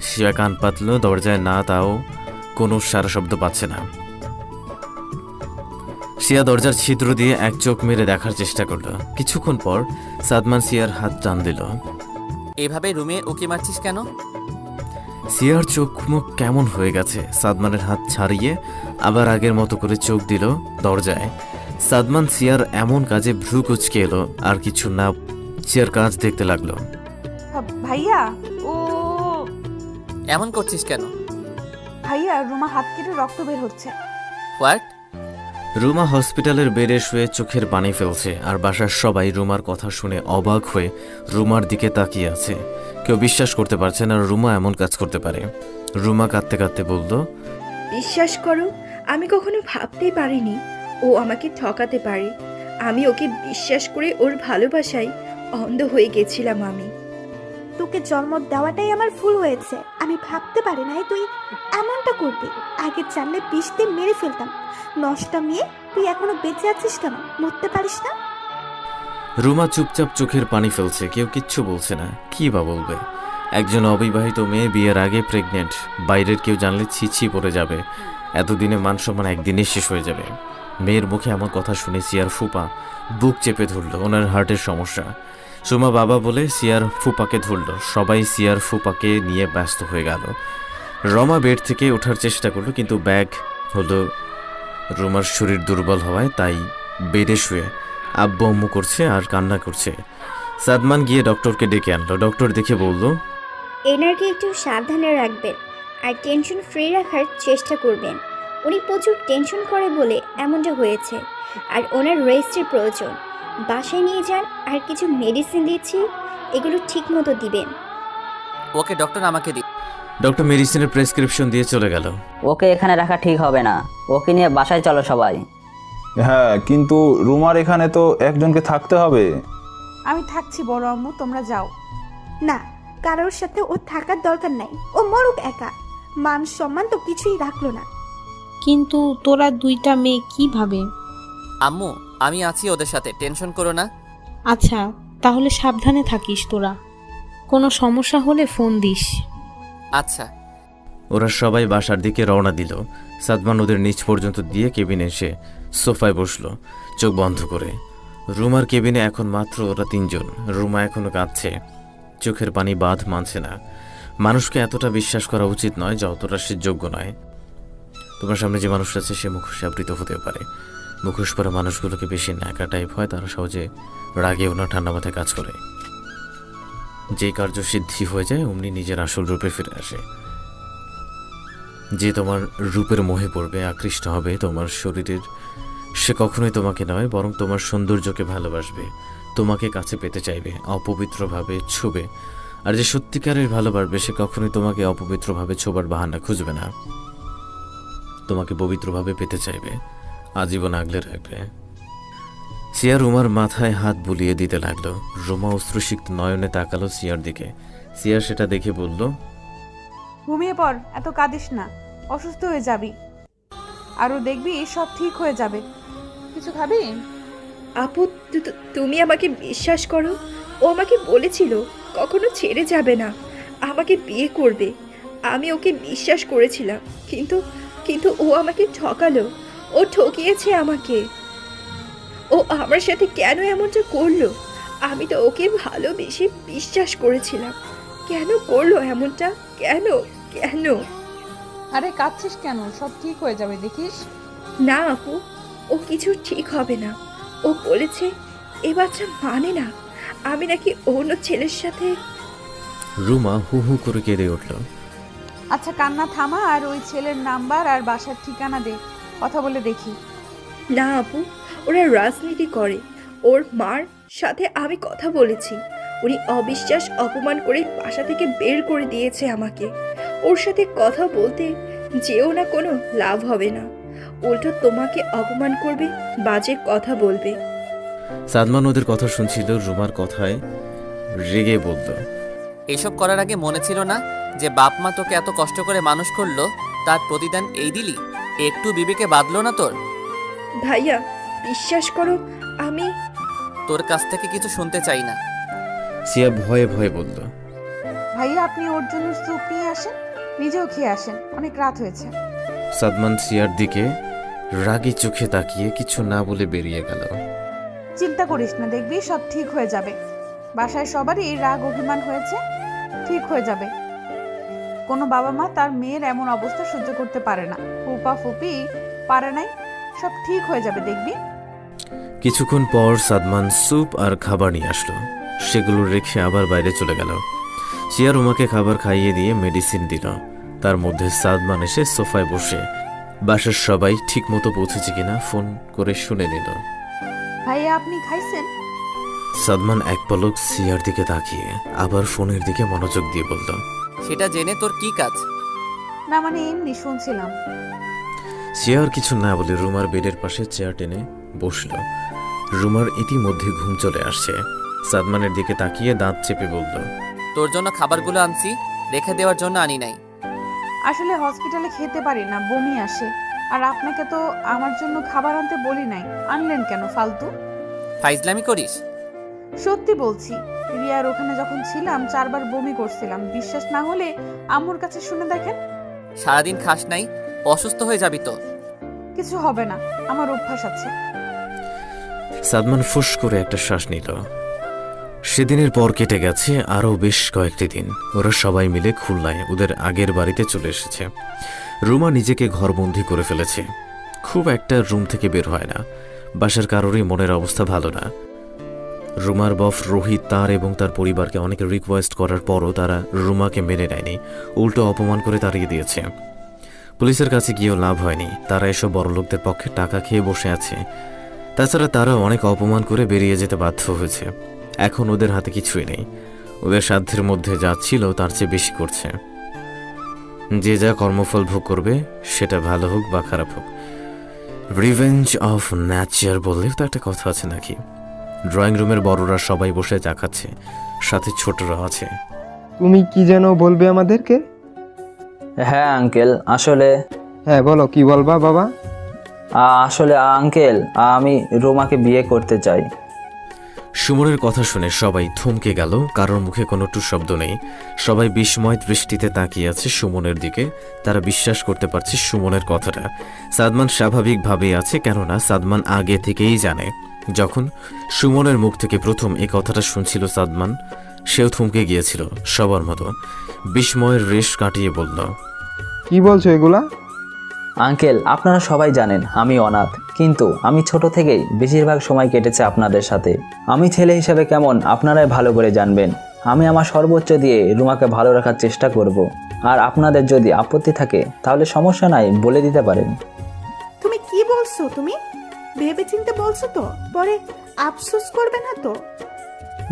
সিয়া কান পাতল, দরজায় না, তাও কোনো সারা শব্দ পাচ্ছে না। সিয়া দরজার ছিদ্র দিয়ে এক চোখ মেরে দেখার চেষ্টা করল। কিছুক্ষণ পর সাদমান সিয়ার হাত টান দিল। এভাবে রুমে উকি মারছিস কেন? সিয়ার চোখ মুখ কেমন হয়ে গেছে। সাদমানের হাত ছাড়িয়ে আবার আগের মতো করে চোখ দিল দরজায়। সাদমান সিয়ার এমন কাজে ভ্রু কুচকে এলো। আর কিছু না, সিয়ার কাজ দেখতে লাগলো। ভাইয়া, ও এমন করছিস কেন? ভাইয়া, রুমা হাত কেটে রক্ত বের হচ্ছে। হোয়াট? রুমা হসপিটালের বেডে শুয়ে চোখের পানি ফেলছে, আর বাসার সবাই রুমার কথা শুনে অবাক হয়ে রুমার দিকে তাকিয়ে আছে। কেউ বিশ্বাস করতে পারছে না রুমা এমন কাজ করতে পারে। রুমা কাঁদতে কাঁদতে বলল। বিশ্বাস করো, আমি কখনো ভাবতেই পারিনি ও আমাকে ঠকাতে পারে। আমি ওকে বিশ্বাস করে ওর ভালোবাসায় অন্ধ হয়ে গেছিলাম। আমি তোকে জন্ম দেওয়াটাই আমার ভুল হয়েছে। আমি ভাবতে পারি নাই তুই এমনটা করবি। আগে জানলে বিষ দিয়ে মেরে ফেলতাম। নষ্ট মেয়ে, তুই এখনো বেঁচে আছিস কেন? মরতে পারিস না? রুমা চুপচাপ চোখের পানি ফেলছে। কেউ কিচ্ছু বলছে না। কি বা বলবে? একজন অবিবাহিত মেয়ে, বিয়ের আগে প্রেগনেন্ট। বাইরের কেউ জানলে ছিছি পড়ে যাবে। এতদিনে মান সম্মান একদিনে শেষ হয়ে যাবে। মেয়ের মুখে এমন কথা শুনে সিয়ার ফুপা বুক চেপে ধরল। ওনার হার্টের সমস্যা। সুমা বাবা বলে সিয়ার ফুপাকে ধরল। সবাই সিয়ার ফুপাকে নিয়ে ব্যস্ত হয়ে গেল। রমা বেড থেকে ওঠার চেষ্টা করলো, কিন্তু ব্যাগ হলো। রুমার শরীর দুর্বল হওয়ায় তাই বেডে শুয়ে আব্বু আম্মু করছে আর কান্না করছে। সাদমান গিয়ে ডক্টরকে ডেকে আনলো। ডক্টর দেখে বলল, এনার্কে একটু সাবধানে রাখবেন আর টেনশন ফ্রি রাখার চেষ্টা করবেন। উনি প্রচুর টেনশন করে বলে এমনটা হয়েছে, আর ওনার রেস্টের প্রয়োজন। বাসায় নিয়ে যান, আর কিছু মেডিসিন দিচ্ছি, এগুলো ঠিক মতো দিবেন। ওকে ডক্টর, আমাকে দিন। ডক্টর মেডিসিনের প্রেসক্রিপশন দিয়ে চলে গেল। ওকে এখানে রাখা ঠিক হবে না, ওকে নিয়ে বাসায় চলো সবাই। হ্যাঁ, কিন্তু রুমার এখানে তো একজনকে থাকতে হবে। আমি থাকছি বড় আম্মু, তোমরা যাও। না, কারোর সাথে ও থাকার দরকার নাই। ও মরুক একা। মান সম্মান তো কিছুই রাখলো না। কিন্তু তোরা দুইটা মেয়ে কি ভাবে? আম্মু, আমি আছি ওদের সাথে, টেনশন করো না। আচ্ছা, তাহলে সাবধানে থাকিস তোরা। কোনো সমস্যা হলে ফোন দিস। আচ্ছা। ওরা সবাই বাসার দিকে রওনা দিল। সাদমান ওদের নিচ পর্যন্ত দিয়ে কেবিনে এসে সোফায় বসলো, চোখ বন্ধ করে। রুমার কেবিনে এখন মাত্র ওরা তিনজন। রুমা এখনো কাঁদছে, চোখের পানি বাঁধ মানছে না। মানুষকে এতটা বিশ্বাস করা উচিত নয় যতটা সে যোগ্য নয়। তোমার সামনে যে মানুষটা আছে সে মুখোশে আবৃত হতে পারে। মুখোশ পরা মানুষগুলোকে বেশি ন্যাকা টাইপ হয়, তারা সহজে রাগেও না ঠান্ডা মাথায় কাজ করে। যেই কার্য সিদ্ধি হয়ে যায় অমনি নিজের আসল রূপে ফিরে আসে। যে তোমার রূপের মোহে পড়বে, আকৃষ্ট হবে তোমার শরীরের, সে কখনোই তোমাকে নয় বরং তোমার সৌন্দর্যকে ভালোবাসবে, তোমাকে কাছে পেতে চাইবে, অপবিত্রভাবে ছুবে। আর যে সত্যিকারের ভালোবাসবে সে কখনোই তোমাকে অপবিত্রভাবে ছোবার বাহানা খুঁজবে না, তোমাকে পবিত্রভাবে পেতে চাইবে, আজীবন আগলে রাখবে। সিয়া রুমার মাথায় হাত বুলিয়ে দিতে লাগলো। রুমা অশ্রুসিক্ত নয়নে তাকালো সিয়ার দিকে। সিয়া সেটা দেখে বলল, ঘুমিয়ে পড়, এত কাঁদিস না, অসুস্থ হয়ে যাবি। আরও দেখবি সব ঠিক হয়ে যাবে। কিছু খাবি? আপু, তুমি আমাকে বিশ্বাস করো, ও আমাকে বলেছিল কখনো ছেড়ে যাবে না, আমাকে বিয়ে করবে। আমি ওকে বিশ্বাস করেছিলাম, কিন্তু কিন্তু ও আমাকে ঠকালো, ও ঠকিয়েছে আমাকে। ও আমার সাথে কেন এমনটা করলো? আমি তো ওকে ভালোবেসে বিশ্বাস করেছিলাম, কেন করলো এমনটা? কেন কেন? আরে কাঁদছিস কেন? সব ঠিক হয়ে যাবে, দেখিস। না আপু, ও কিছু ঠিক হবে না। ও বলেছে এ বাচ্চা মানে না, আমি নাকি অন্য ছেলের সাথে। রুমা হু হু করে কেঁদে উঠল। আচ্ছা কান্না থামা, আর ওই ছেলের নাম্বার আর বাসার ঠিকানা দে, কথা বলে দেখি। না আপু, ওরা রাজনীতি করে। ওর মার সাথে আমি কথা বলেছি, উনি অবিশ্বাস অপমান করে বাসা থেকে বের করে দিয়েছে আমাকে। ওর সাথে কথা বলতে যেও না, কোনো লাভ হবে না, উল্টো তোমাকে অপমান করবে, বাজে কথা বলবে। সাদমান ওদের কথা শুনছিল। রুমার কথায় রেগে বলল, এসব করার আগে মনে ছিল না যে বাপ মা তোকে এত কষ্ট করে মানুষ করলো, তার প্রতিদান এই দিলি? একটু বিবেকে বাঁধলো না তোর? ভাইয়া বিশ্বাস করো, আমি তোর কাছ থেকে কিছু শুনতে চাই না। সিয়া ভয়ে ভয়ে বলল, ভাইয়া আপনি ওর জন্য স্যুপ নিয়ে আসেন, নিজেও খেয়ে আসেন, অনেক রাত হয়েছে। সাদমান সিয়ার দিকে রাগী চোখে তাকিয়ে কিছু না বলে বেরিয়ে গেল। চিন্তা করিস না, দেখবি সব ঠিক হয়ে যাবে। বাসায় সবারই রাগ অভিমান হয়েছে, ঠিক হয়ে যাবে। কোনো বাবা মা তার মেয়ের এমন অবস্থা সহ্য করতে পারে না, ফুপা ফুপি পারে নাই, সব ঠিক হয়ে যাবে, দেখবি। কিছুক্ষণ পর সাদমান স্যুপ আর খাবার নিয়ে আসলো। সেগুলো রেখে আবার বাইরে চলে গেল। সিয়া রুমাকে খাবার খাইয়ে দিয়ে মেডিসিন দিল। তার মধ্যে সাদমান এসে সোফায় বসে বাসার সবাই ঠিক মতো পৌঁছেছে কিনা ফোন করে শুনে নিল। ভাইয়া আপনি খাইছেন? সাদমান এক পলক সিয়ার দিকে তাকিয়ে আবার ফোনের দিকে মনোযোগ দিয়ে বলল, সেটা জেনে তোর কি কাজ? না মানে এমনি শুনছিলাম। সিয়ার কিছু না বলে রুমার বেডের পাশে চেয়ার টেনে বসল। রুমার ইতিমধ্যে ঘুম চলে আসছে। সাদমানের দিকে তাকিয়ে দাঁত চেপে বলল, তোর জন্য খাবারগুলো আনছি, রেখে দেওয়ার জন্য আনি নাই। আসলে হসপিটালে খেতে পারি না, বমি আসে। আর আপনাকে তো আমার জন্য খাবার আনতে বলি নাই, আনলেন কেন ফালতু? ফাইজলামি করিস? সত্যি বলছি, রিয়ার ওখানে যখন ছিলাম 4 বার বমি করছিলাম। বিশ্বাস না হলে আম্মুর কাছে শুনে দেখেন। সারাদিন খাস নাই, অসুস্থ হয়ে যাবি তো। কিছু হবে না, আমার অভ্যাস আছে। সাদমান ফুস করে একটা শ্বাস নিল। সেদিনের পর কেটে গেছে আরও বেশ কয়েকটি দিন। ওরা সবাই মিলে খুলনায় ওদের আগের বাড়িতে চলে এসেছে। রুমা নিজেকে ঘরবন্দি করে ফেলেছে, খুব একটা রুম থেকে বের হয় না। বাসার কারোরই মনের অবস্থা ভালো না। রুমার বফ রোহিত তার এবং তার পরিবারকে অনেক রিকোয়েস্ট করার পরও তারা রুমাকে মেনে নেয়নি, উল্টো অপমান করে তাড়িয়ে দিয়েছে। পুলিশের কাছে গিয়েও লাভ হয়নি, তারা এসব বড়লোকদের পক্ষে টাকা খেয়ে বসে আছে। তাছাড়া তারা অনেক অপমান করে বেরিয়ে যেতে বাধ্য হয়েছে। এখন ওদের হাতে কিছুই নেই, ওদের সাধ্যের মধ্যে যা ছিল তার চেয়ে বেশি করছে। যে যা কর্মফল ভোগ করবে, সেটা ভালো হোক বা খারাপ হোক। রিভেঞ্জ অফ ন্যাচার বললে তো একটা কথা আছে নাকি। ড্রয়িং রুমের বড়রা সবাই বসে চা খাচ্ছে, সাথে ছোটরা আছে। তুমি কি যেন বলবে আমাদেরকে? হ্যাঁ আঙ্কেল, আসলে হ্যাঁ বলো, কি বলবা বাবা? আসলে আঙ্কেল, আমি রুমাকে বিয়ে করতে চাই। সুমনের কথা শুনে সবাই থমকে গেল, কারোর মুখে কোনো টু শব্দ নেই। সবাই বিস্ময় দৃষ্টিতে তাকিয়ে আছে সুমনের দিকে। তারা বিশ্বাস করতে পারছে সুমনের কথাটা। সাদমান স্বাভাবিকভাবেই আছে, কেননা সাদমান আগে থেকেই জানে। যখন সুমনের মুখ থেকে প্রথম এই কথাটা শুনছিল সাদমান, সেও থমকে গিয়েছিল সবার মতো। বিস্ময়ের রেশ কাটিয়ে বলল, কি বলছো এগুলা? আঙ্কেল, আপনারা সবাই জানেন আমি অনাথ, কিন্তু আমি ছোট থেকেই বেশিরভাগ সময় কেটেছে আপনাদের সাথে। আমি ছেলে হিসেবে কেমন আপনারাই ভালো করে জানবেন। আমি আমার সর্বোচ্চ দিয়ে রুমাকে ভালো রাখার চেষ্টা করব। আর আপনাদের যদি আপত্তি থাকে তাহলে সমস্যা নাই, বলে দিতে পারেন। তুমি কি বলছো? তুমি ভেবে চিন্তে বলছো তো? পরে আফসোস করবে না তো?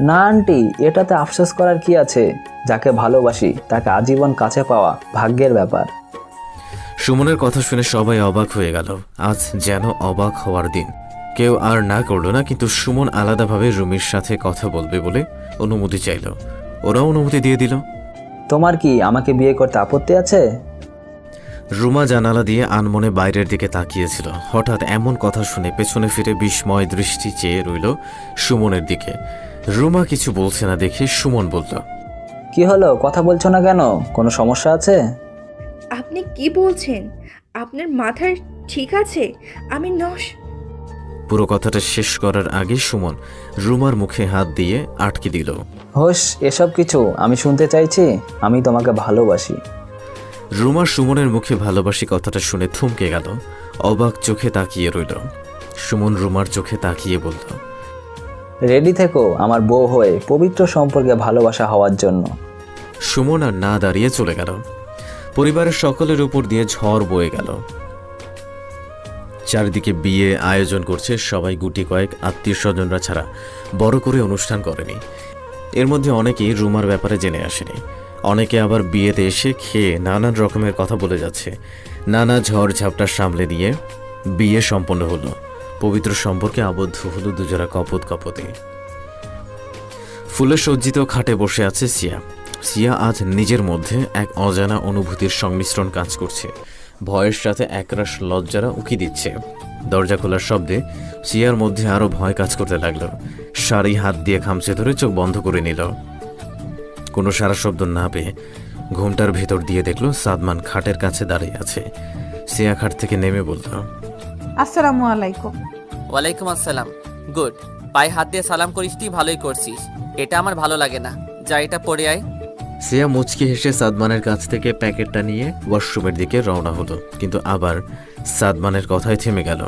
না আন্টি, এটাতে আফসোস করার কি আছে? যাকে ভালোবাসি তাকে আজীবন কাছে পাওয়া ভাগ্যের ব্যাপার। সুমনের কথা শুনে সবাই অবাক হয়ে গেল। আজ যেন অবাক হওয়ার দিন। কেউ আর না করলো না, কিন্তু সুমন আলাদাভাবে রুমির সাথে কথা বলবে বলে অনুমতি চাইল। ওরাও অনুমতি দিয়ে দিল। তোমার কি আমাকে বিয়ে করতে আপত্তি আছে? রুমা জানালা দিয়ে আনমনে বাইরের দিকে তাকিয়েছিল। হঠাৎ এমন কথা শুনে পেছনে ফিরে বিস্ময় দৃষ্টি চেয়ে রইল সুমনের দিকে। রুমা কিছু বলছে না দেখে সুমন বলল, কি হলো, কথা বলছো না কেন? কোনো সমস্যা আছে? আপনি কি বলছেন? আপনার মাথার ঠিক আছে? আমি পুরো কথাটা শেষ করার আগে সুমন রুমার মুখে হাত দিয়ে আটকে দিল। হোস, এসব কিছু আমি শুনতে চাইছি। আমি তোমাকে ভালোবাসি। রুমা সুমনের মুখে ভালোবাসি কথাটা শুনে থমকে গেল, অবাক চোখে তাকিয়ে রইল। সুমন রুমার চোখে তাকিয়ে বলল, রেডি থেকো আমার বউ হয়ে পবিত্র সম্পর্কে ভালোবাসা হওয়ার জন্য। সুমন আর না দাঁড়িয়ে চলে গেল। পরিবারের সকলের উপর দিয়ে ঝড় বয়ে গেল। চারিদিকে বিয়ে আয়োজন করছে সবাই, গুটি কয়েক আত্মীয় স্বজনরা ছাড়া বড় করে অনুষ্ঠান করেনি। এর মধ্যে অনেকেই রুমার ব্যাপারে জেনে আসেনি, অনেকে আবার বিয়েতে এসে খেয়ে নানান রকমের কথা বলে যাচ্ছে। নানা ঝড় ঝাপটা সামলে নিয়ে বিয়ে সম্পন্ন হলো। পবিত্র সম্পর্কে আবদ্ধ হলো দুজোড়া কপোতে। ফুলে সজ্জিত খাটে বসে আছে সিয়া। সিয়া আজ নিজের মধ্যে এক অজানা অনুভূতির সংমিশ্রণ কাজ করছে। ভয়ের সাথে একরাশ লজ্জারা উকি দিচ্ছে। দরজা খোলার শব্দে সিয়ার মধ্যে আরো ভয় কাজ করতে লাগলো। শাড়ি হাত দিয়ে খামচে ধরে চোখ বন্ধ করে নিল। কোনো সারা শব্দ না পেয়ে ঘুমটার ভেতর দিয়ে দেখলো সাদমান খাটের কাছে দাঁড়িয়ে আছে। সিয়া খাট থেকে নেমে বলল, আসসালামু আলাইকুম। ওয়ালাইকুম আসসালাম। গুড, পায়ে হাত দিয়ে সালাম করিসটি, ভালোই করছিস। এটা আমার ভালো লাগে না, যা এটা পড়ে আয়। সিয়া মুচকি হেসে সাদমানের কাছ থেকে প্যাকেটটা নিয়ে ওয়াশরুমের দিকে রওনা হলো, কিন্তু আবার সাদমানের কথায় থেমে গেল।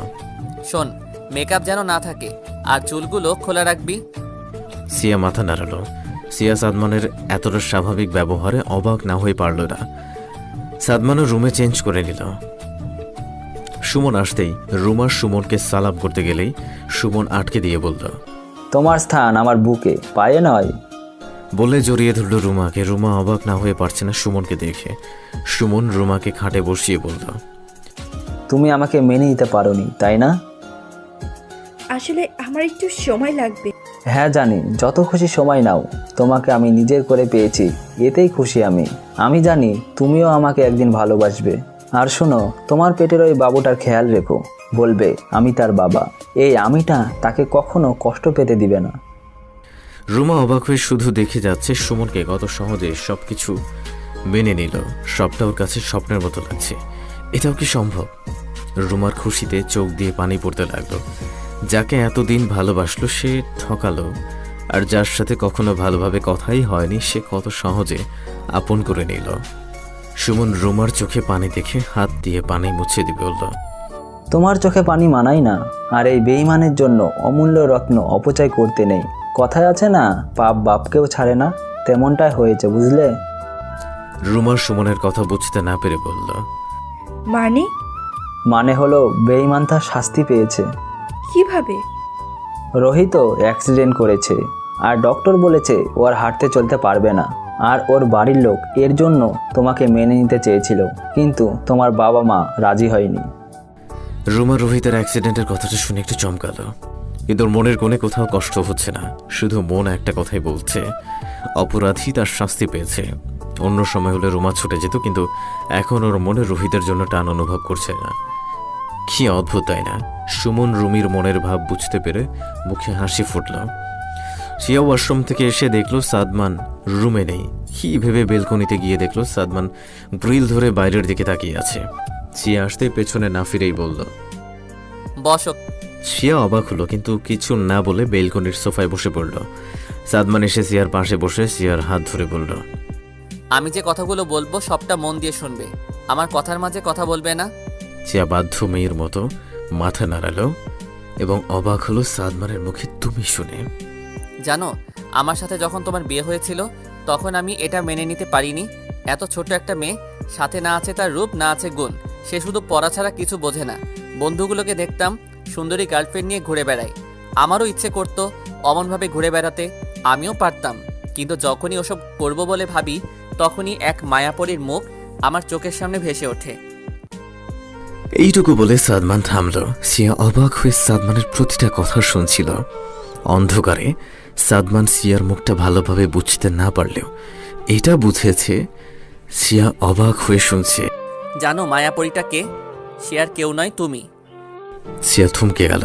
শোন, মেকআপ যেন না থাকে আর চুলগুলো খোলা রাখবি। সিয়া মাথা নাড়ালো। সিয়া সাদমানের এতটা স্বাভাবিক ব্যবহারে অবাক না হয়ে পারল না। সাদমানও রুমে চেঞ্জ করে নিল। সুমন আসতেই রুমা সুমনকে সালাম করতে গেলেই সুমন আটকে দিয়ে বলল, তোমার স্থান আমার বুকে, পায়ে নয়। বলে জড়িয়ে ধরল রুমাকে। রুমা অবাক না হয়ে পারছে না সুমনকে দেখে। সুমন রুমাকে খাটে বসিয়ে বলল, তুমি আমাকে মেনে নিতে পারোনি, তাই না? আসলে আমার একটু সময় লাগবে। হ্যাঁ জানি, যত খুশি সময় নাও। তোমাকে আমি নিজের করে পেয়েছি, এতেই খুশি আমি। আমি জানি তুমিও আমাকে একদিন ভালোবাসবে। আর শোনো, তোমার পেটের ওই বাবুটার খেয়াল রেখো। বলবে আমি তার বাবা। এই আমিটা তাকে কখনো কষ্ট পেতে দিবে না। রুমা অবাক হয়ে শুধু দেখে যাচ্ছে সুমনকে কত সহজে সবকিছু মেনে নিল। সবটা ওর কাছে স্বপ্নের মতো লাগছে। এটাও কি সম্ভব? রুমার খুশিতে চোখ দিয়ে পানি পড়তে লাগলো। যাকে এতদিন ভালোবাসলো সে ঠকালো, আর যার সাথে কখনো ভালোভাবে কথাই হয়নি সে কত সহজে আপন করে নিল। সুমন রুমার চোখে পানি দেখে হাত দিয়ে পানি মুছে দিয়ে বলল, তোমার চোখে পানি মানাই না। আর এই বেঈমানের জন্য অমূল্য রত্ন অপচয় করতে নেই। কথায় আছে না, পাপ বাপকেও ছাড়ে না, তেমনটাই হয়েছে, বুঝলে? রুমা সুমনের কথা বুঝতে না পেরে বলল, মানে হলো বেঈমান তার শাস্তি পেয়েছে। কিভাবে? রোহিত অ্যাক্সিডেন্ট করেছে, আর ডক্টর বলেছে ও আর হাঁটতে চলতে পারবে না। আর ওর বাড়ির লোক এর জন্য তোমাকে মেনে নিতে চেয়েছিল, কিন্তু তোমার বাবা মা রাজি হয়নি। রুমা রোহিতের অ্যাক্সিডেন্টের কথাটা শুনে একটু চমকালো, কিন্তু ওর মনের কোণে কোথাও কষ্ট হচ্ছে না। শুধু মন একটা কথাই বলছে, অপরাধী তার শাস্তি পেয়েছে। অন্য সময় হলে রুমা ছুটে যেত, কিন্তু এখন ওর মনে রোহিতের জন্য টান অনুভব করছে না। কি অদ্ভুত, তাই না? সুমন রুমির মনের ভাব বুঝতে পেরে মুখে হাসি ফুটল। সিয়া ওয়াশরুম থেকে এসে দেখলো সাদমান রুমে নেই। কি ভেবে বেলকনিতে গিয়ে দেখলো সাদমান গ্রিল ধরে বাইরের দিকে তাকিয়ে আছে। সিয়া আসতে পেছনে না ফিরেই বলল, বসো। সিয়া অবাক হলো, কিন্তু কিছু না বলে বেলকনির সোফায় বসে পড়ল। সাদমান এসে সিয়ার পাশে বসে সিয়ার হাত ধরে বলল, আমি যে কথাগুলো বলবো সবটা মন দিয়ে শুনবে, আমার কথার মাঝে কথা বলবে না। সিয়া বাধ্য মেয়ের মতো মাথা নাড়ালো এবং অবাক হলো সাদমানের মুখে তুমি শুনে। জানো, আমার সাথে যখন তোমার বিয়ে হয়েছিল তখন আমি এটা মেনে নিতে পারিনি। এত ছোট একটা মেয়ে, সাথে না আছে তার রূপ, না আছে গুণ, সে শুধু পড়া ছাড়া কিছু বোঝে না। বন্ধুগুলোকে দেখতাম সুন্দরী গার্লফ্রেন্ড নিয়ে ঘুরে বেড়ায়। আমারও ইচ্ছে করতো অমনভাবে ঘুরে বেড়াতে, আমিও পারতাম। কিন্তু যখনই ওসব করব বলে ভাবি, তখনই এক মায়াপরীর মুখ আমার চোখের সামনে ভেসে ওঠে। এইটুকু বলে সাদমান থামল। সিয়া অবাক হয়ে সাদমানের প্রতিটা কথা শুনছিল। অন্ধকারে সাদমান সিয়ার মুখটা ভালোভাবে বুঝতে না পারলেও এটা বুঝেছে। সিয়া অবাক হয়ে শুনছে। জানো মায়াপরীটা কে? সে আর কেউ নয়, তুমি। সিয়া থমকে গেল।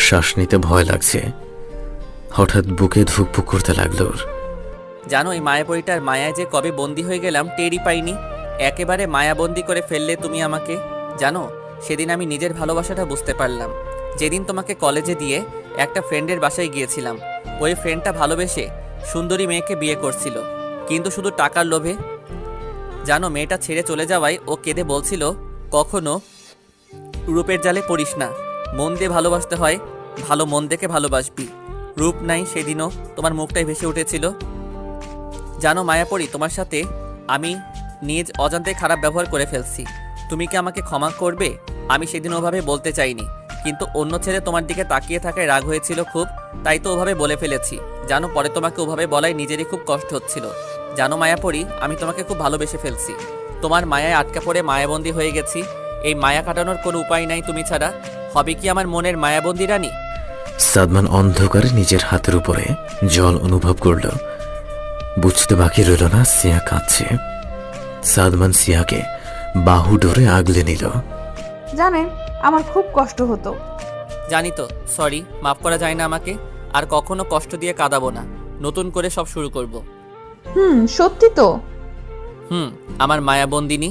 শ্বাস নিতে ভয় লাগছে। হঠাৎ বুকে ধুকপুক করতে লাগলো ওর। জানো এই মায়াপরীটার মায়ায় যে কবে বন্দি হয়ে গেলাম টেরই পাইনি। একেবারে মায়াবন্দি করে ফেললে তুমি আমাকে। জানো সেদিন আমি নিজের ভালোবাসাটা বুঝতে পারলাম যেদিন তোমাকে কলেজে দিয়ে একটা ফ্রেন্ডের বাসায় গিয়েছিলাম। ওই ফ্রেন্ডটা ভালোবেসে সুন্দরী মেয়েকে বিয়ে করছিল, কিন্তু শুধু টাকার লোভে। জানো মেয়েটা ছেড়ে চলে যাওয়ায় ও কেঁদে বলছিল, কখনো রূপের জালে পড়িস না, মন দিয়ে ভালোবাসতে হয়, ভালো মন দেখে ভালোবাসবি। রূপ নাই, সেদিনও তোমার মুখটাই ভেসে উঠেছিল। জানো মায়াপরী, তোমার সাথে আমি নিজ অজান্তে খারাপ ব্যবহার করে ফেলছি। তুমি কি আমাকে ক্ষমা করবে? আমি সেদিন ওভাবে বলতে চাইনি, কিন্তু অন্য ছেলে তোমার দিকে তাকিয়ে থাকায় রাগ হয়েছিল খুব, তাই তো ওভাবে বলে ফেলেছি। জানো পরে তোমাকে ওভাবে বলায় নিজেরই খুব কষ্ট হচ্ছিল। জানো মায়াপরী, আমি তোমাকে খুব ভালোবেসে ফেলছি। তোমার মায়ায় আটকা পড়ে মায়াবন্দী হয়ে গেছি। এই মায়া কাটানোর কোনো উপায় নাই তুমি ছাড়া। হবে কি আমার মনের মায়াবন্দী রানী? সাদমান অন্ধকারে নিজের হাতের উপরে জল অনুভব করল। বুঝতে বাকি রইল না সিয়া কাঁদছে। সাদমান সিয়াকে বাহু ডোরে আগলে নিল। জানেন আমার খুব কষ্ট হতো। জানি তো, সরি, মাফ করা যায় না আমাকে। আর কখনো কষ্ট দিয়ে কাঁদাবো না, নতুন করে সব শুরু করব। সত্যি তো। আমার মায়াবন্দিনী।